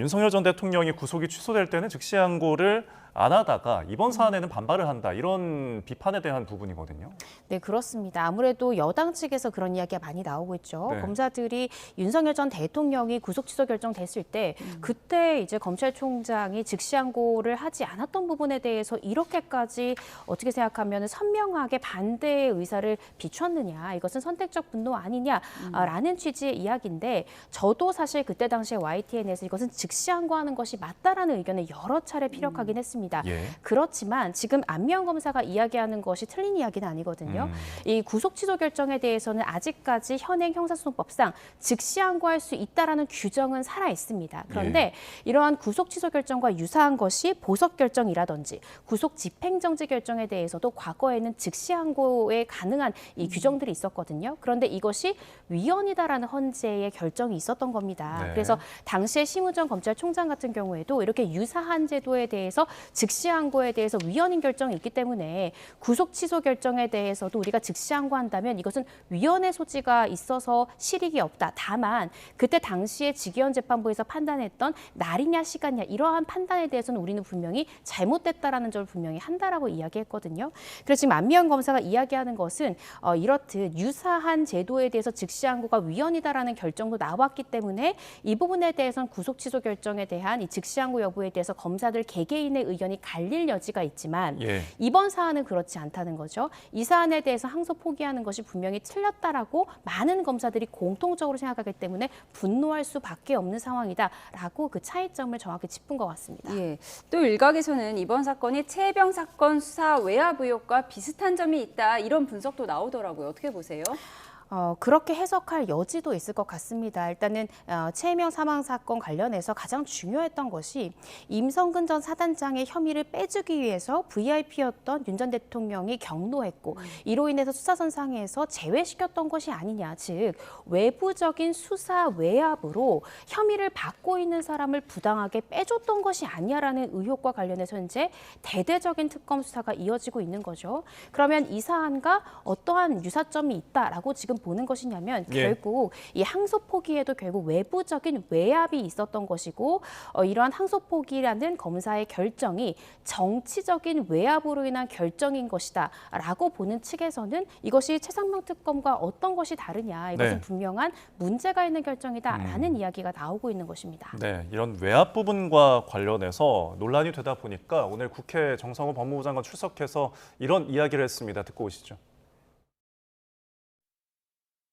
윤석열 전 대통령이 구속이 취소될 때는 즉시항고를 안 하다가 이번 사안에는 반발을 한다, 이런 비판에 대한 부분이거든요. 네, 그렇습니다. 아무래도 여당 측에서 그런 이야기가 많이 나오고 있죠. 네. 검사들이 윤석열 전 대통령이 구속 취소 결정됐을 때 그때 이제 검찰총장이 즉시항고를 하지 않았던 부분에 대해서 이렇게까지 어떻게 생각하면 선명하게 반대의 의사를 비췄느냐, 이것은 선택적 분노 아니냐라는 취지의 이야기인데, 저도 사실 그때 당시에 YTN에서 이것은 즉시항고하는 것이 맞다라는 의견을 여러 차례 피력하긴 했습니다. 예. 그렇지만 지금 안미영 검사가 이야기하는 것이 틀린 이야기는 아니거든요. 이 구속 취소 결정에 대해서는 아직까지 현행 형사소송법상 즉시항고할 수 있다라는 규정은 살아 있습니다. 그런데 이러한 구속 취소 결정과 유사한 것이 보석 결정이라든지 구속 집행정지 결정에 대해서도 과거에는 즉시항고에 가능한 이 규정들이 있었거든요. 그런데 이것이 위헌이다라는 헌재의 결정이 있었던 겁니다. 네. 그래서 당시에 심우정 검찰총장 같은 경우에도 이렇게 유사한 제도에 대해서 즉시항고에 대해서 위헌인 결정이 있기 때문에 구속 취소 결정에 대해서도 우리가 즉시항고한다면 이것은 위헌의 소지가 있어서 실익이 없다. 다만 그때 당시에 직위원 재판부에서 판단했던 날이냐 시간이냐 이러한 판단에 대해서는 우리는 분명히 잘못됐다라는 점을 분명히 한다라고 이야기했거든요. 그래서 지금 안미영 검사가 이야기하는 것은 이렇듯 유사한 제도에 대해서 즉시항고가 위헌이다라는 결정도 나왔기 때문에 이 부분에 대해서는 구속 취소 결정에 대한 이 즉시항고 여부에 대해서 검사들 개개인의 의견이 갈릴 여지가 있지만 이번 사안은 그렇지 않다는 거죠. 이 사안에 대해서 항소 포기하는 것이 분명히 틀렸다라고 많은 검사들이 공통적으로 생각하기 때문에 분노할 수밖에 없는 상황이다라고 그 차이점을 정확히 짚은 것 같습니다. 예. 또 일각에서는 이번 사건이 최혜병 사건 수사 외압 의혹과 비슷한 점이 있다, 이런 분석도 나오더라고요. 어떻게 보세요? 그렇게 해석할 여지도 있을 것 같습니다. 일단은 최혜명 사망 사건 관련해서 가장 중요했던 것이 임성근 전 사단장의 혐의를 빼주기 위해서 VIP였던 윤 전 대통령이 경로했고 이로 인해서 수사선상에서 제외시켰던 것이 아니냐. 즉 외부적인 수사 외압으로 혐의를 받고 있는 사람을 부당하게 빼줬던 것이 아니냐라는 의혹과 관련해서 현재 대대적인 특검 수사가 이어지고 있는 거죠. 그러면 이 사안과 어떠한 유사점이 있다라고 지금 보는 것이냐면 결국 이 항소 포기에도 결국 외부적인 외압이 있었던 것이고 이러한 항소 포기라는 검사의 결정이 정치적인 외압으로 인한 결정인 것이다라고 보는 측에서는 이것이 최상병 특검과 어떤 것이 다르냐, 이것은 분명한 문제가 있는 결정이다라는 이야기가 나오고 있는 것입니다. 네, 이런 외압 부분과 관련해서 논란이 되다 보니까 오늘 국회 정성호 법무부 장관 출석해서 이런 이야기를 했습니다. 듣고 오시죠.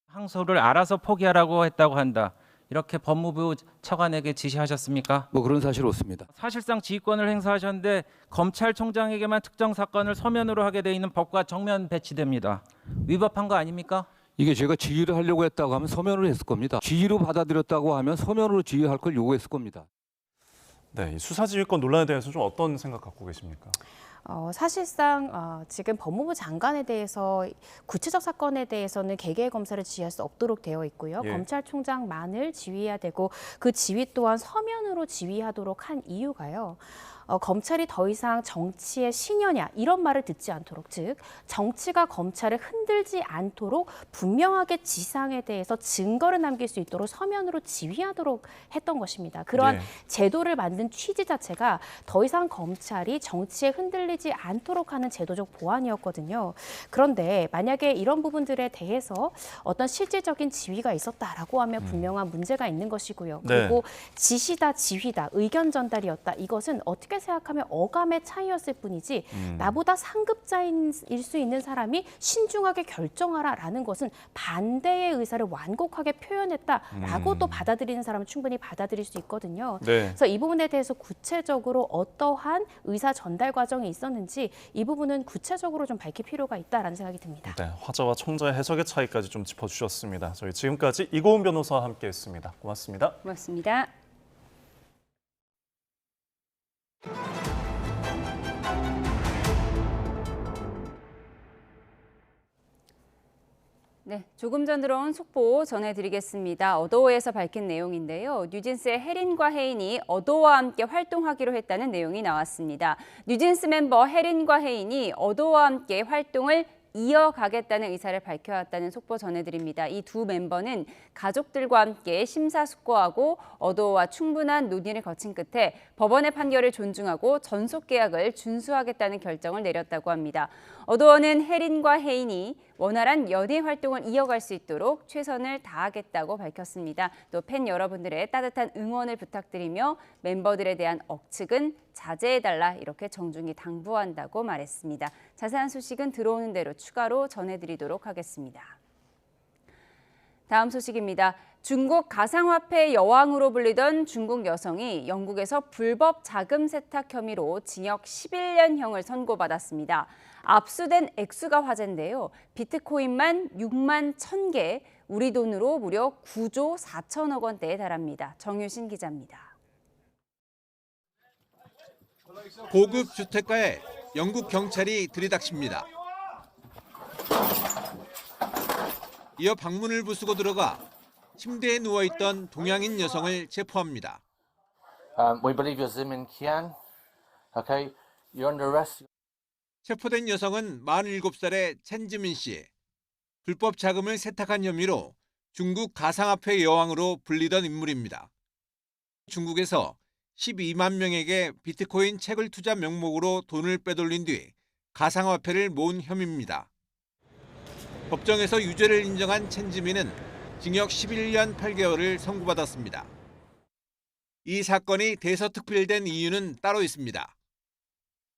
항소를 알아서 포기하라고 했다고 한다. 이렇게 법무부 차관에게 지시하셨습니까? 뭐 그런 사실 없습니다. 사실상 지휘권을 행사하셨는데 검찰총장에게만 특정 사건을 서면으로 하게 돼 있는 법과 정면 배치됩니다. 위법한 거 아닙니까? 이게 제가 지휘를 하려고 했다고 하면 서면으로 했을 겁니다. 지휘로 받아들였다고 하면 서면으로 지휘할 걸 요구했을 겁니다. 네, 이 수사지휘권 논란에 대해서 좀 어떤 생각 갖고 계십니까? 사실상 지금 법무부 장관에 대해서 구체적 사건에 대해서는 개개의 검사를 지휘할 수 없도록 되어 있고요. 검찰총장만을 지휘해야 되고 그 지휘 또한 서면으로 지휘하도록 한 이유가요. 검찰이 더 이상 정치의 신여냐 이런 말을 듣지 않도록, 즉 정치가 검찰을 흔들지 않도록 분명하게 지상에 대해서 증거를 남길 수 있도록 서면으로 지휘하도록 했던 것입니다. 그러한 제도를 만든 취지 자체가 더 이상 검찰이 정치에 흔들리지 않도록 하는 제도적 보완이었거든요. 그런데 만약에 이런 부분들에 대해서 어떤 실질적인 지휘가 있었다라고 하면 분명한 문제가 있는 것이고요. 그리고 지시다, 지휘다, 의견 전달이었다. 이것은 어떻게 생각하면 어감의 차이였을 뿐이지 나보다 상급자일 수 있는 사람이 신중하게 결정하라라는 것은 반대의 의사를 완곡하게 표현했다라고 또 받아들이는 사람은 충분히 받아들일 수 있거든요. 그래서 이 부분에 대해서 구체적으로 어떠한 의사 전달 과정이 있었는지 이 부분은 구체적으로 좀 밝힐 필요가 있다라는 생각이 듭니다. 네, 화자와 청자의 해석의 차이까지 좀 짚어주셨습니다. 저희 지금까지 이고은 변호사와 함께했습니다. 고맙습니다. 고맙습니다. 네, 조금 전 들어온 속보 전해드리겠습니다. 어도어에서 밝힌 내용인데요. 뉴진스의 혜린과 혜인이 어도어와 함께 활동하기로 했다는 내용이 나왔습니다. 뉴진스 멤버 혜린과 혜인이 어도어와 함께 활동을 이어가겠다는 의사를 밝혀왔다는 속보 전해드립니다. 이 두 멤버는 가족들과 함께 심사숙고하고 어도어와 충분한 논의를 거친 끝에 법원의 판결을 존중하고 전속 계약을 준수하겠다는 결정을 내렸다고 합니다. 어도어는 혜린과 혜인이 원활한 연예 활동을 이어갈 수 있도록 최선을 다하겠다고 밝혔습니다. 또 팬 여러분들의 따뜻한 응원을 부탁드리며 멤버들에 대한 억측은 자제해달라 이렇게 정중히 당부한다고 말했습니다. 자세한 소식은 들어오는 대로 추가로 전해드리도록 하겠습니다. 다음 소식입니다. 중국 가상화폐 여왕으로 불리던 중국 여성이 영국에서 불법 자금 세탁 혐의로 징역 11년형을 선고받았습니다. 압수된 액수가 화제인데요. 비트코인만 6만 1,000개, 우리 돈으로 무려 9조 4천억 원대에 달합니다. 정유신 기자입니다. 고급 주택가에 영국 경찰이 들이닥칩니다. 이어 방문을 부수고 들어가 침대에 누워있던 동양인 여성을 체포합니다. We believe you're Zimin Qian. Okay, you're under arrest. 체포된 여성은 47살의 첸지민 씨. 불법 자금을 세탁한 혐의로 중국 가상화폐 여왕으로 불리던 인물입니다. 중국에서 12만 명에게 비트코인 채굴 투자 명목으로 돈을 빼돌린 뒤 가상화폐를 모은 혐의입니다. 법정에서 유죄를 인정한 첸지민은 징역 11년 8개월을 선고받았습니다. 이 사건이 대서특필된 이유는 따로 있습니다.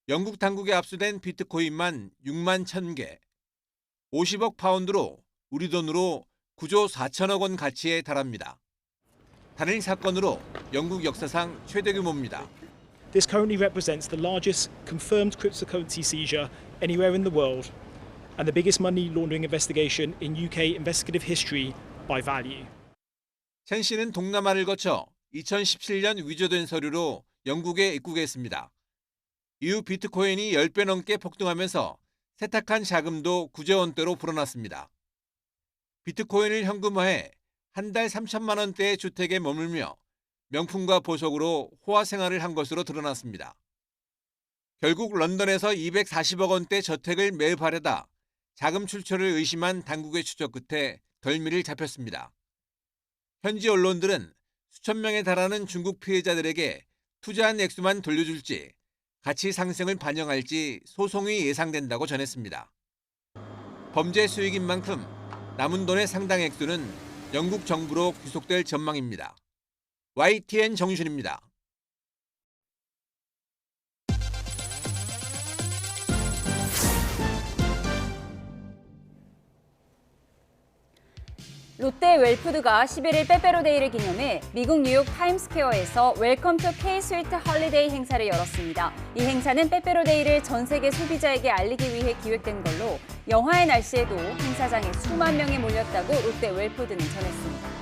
영국 당국에 압수된 비트코인만 6만 1,000개, 50억 파운드로 우리 돈으로 9조 4천억 원 가치에 달합니다. 단일 사건으로 영국 역사상 최대 규모입니다. This currently represents the largest confirmed cryptocurrency seizure anywhere in the world and the biggest money laundering investigation in UK investigative history by value. 첸 씨는 동남아를 거쳐 2017년 위조된 서류로 영국에 입국했습니다. 이후 비트코인이 10배 넘게 폭등하면서 세탁한 자금도 구제원대로 불어났습니다. 비트코인을 현금화해 한 달 3천만 원대의 주택에 머물며 명품과 보석으로 호화 생활을 한 것으로 드러났습니다. 결국 런던에서 240억 원대 저택을 매입하려다 자금 출처를 의심한 당국의 추적 끝에 덜미를 잡혔습니다. 현지 언론들은 수천 명에 달하는 중국 피해자들에게 투자한 액수만 돌려줄지 가치 상승을 반영할지 소송이 예상된다고 전했습니다. 범죄 수익인 만큼 남은 돈의 상당 액수는 영국 정부로 귀속될 전망입니다. YTN 정유신입니다. 롯데 웰푸드가 11일 빼빼로데이를 기념해 미국 뉴욕 타임스퀘어에서 웰컴 투 K-스위트 홀리데이 행사를 열었습니다. 이 행사는 빼빼로데이를 전 세계 소비자에게 알리기 위해 기획된 걸로 영하의 날씨에도 행사장에 수만 명이 몰렸다고 롯데 웰푸드는 전했습니다.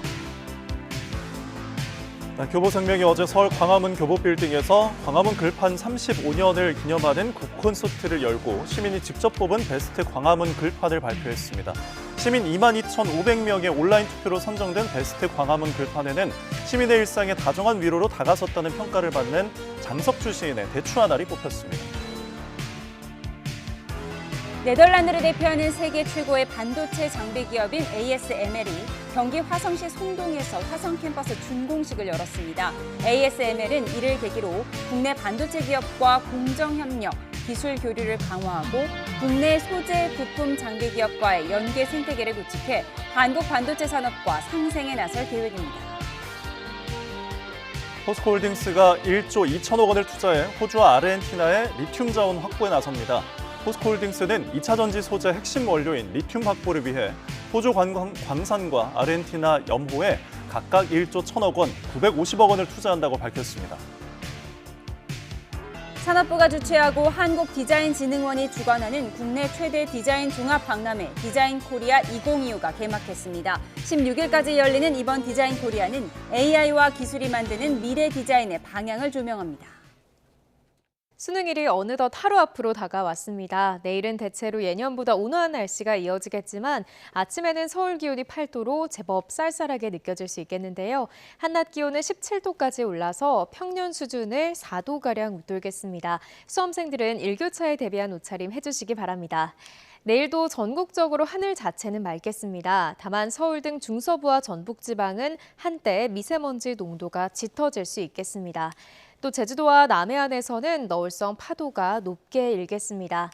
교보생명이 어제 서울 광화문 교보빌딩에서 광화문 글판 35년을 기념하는 국콘서트를 열고 시민이 직접 뽑은 베스트 광화문 글판을 발표했습니다. 시민 22,500명의 온라인 투표로 선정된 베스트 광화문 글판에는 시민의 일상에 다정한 위로로 다가섰다는 평가를 받는 장석주 시인의 대추하날이 뽑혔습니다. 네덜란드를 대표하는 세계 최고의 반도체 장비 기업인 ASML이 경기 화성시 송동에서 화성 캠퍼스 준공식을 열었습니다. ASML은 이를 계기로 국내 반도체 기업과 공정협력, 기술 교류를 강화하고 국내 소재 부품 장비 기업과의 연계 생태계를 구축해 한국 반도체 산업과 상생에 나설 계획입니다. 포스코홀딩스가 1조 2천억 원을 투자해 호주와 아르헨티나의 리튬 자원 확보에 나섭니다. 포스코홀딩스는 2차 전지 소재 핵심 원료인 리튬 확보를 위해 호주 광산과 아르헨티나 염호에 각각 1조 1천억 원, 950억 원을 투자한다고 밝혔습니다. 산업부가 주최하고 한국디자인진흥원이 주관하는 국내 최대 디자인 종합 박람회 디자인 코리아 2025가 개막했습니다. 16일까지 열리는 이번 디자인 코리아는 AI와 기술이 만드는 미래 디자인의 방향을 조명합니다. 수능일이 어느덧 하루 앞으로 다가왔습니다. 내일은 대체로 예년보다 온화한 날씨가 이어지겠지만 아침에는 서울 기온이 8도로 제법 쌀쌀하게 느껴질 수 있겠는데요. 한낮 기온은 17도까지 올라서 평년 수준을 4도가량 웃돌겠습니다. 수험생들은 일교차에 대비한 옷차림 해주시기 바랍니다. 내일도 전국적으로 하늘 자체는 맑겠습니다. 다만 서울 등 중서부와 전북지방은 한때 미세먼지 농도가 짙어질 수 있겠습니다. 또 제주도와 남해안에서는 너울성 파도가 높게 일겠습니다.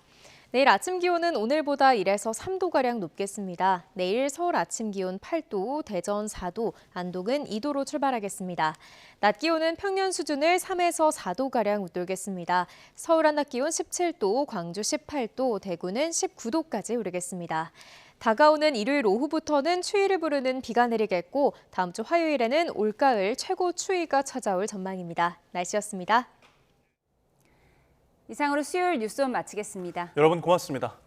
내일 아침 기온은 오늘보다 1에서 3도가량 높겠습니다. 내일 서울 아침 기온 8도, 대전 4도, 안동은 2도로 출발하겠습니다. 낮 기온은 평년 수준을 3에서 4도가량 웃돌겠습니다. 서울 한낮 기온 17도, 광주 18도, 대구는 19도까지 오르겠습니다. 다가오는 일요일 오후부터는 추위를 부르는 비가 내리겠고 다음 주 화요일에는 올가을 최고 추위가 찾아올 전망입니다. 날씨였습니다. 이상으로 수요일 뉴스원 마치겠습니다. 여러분 고맙습니다.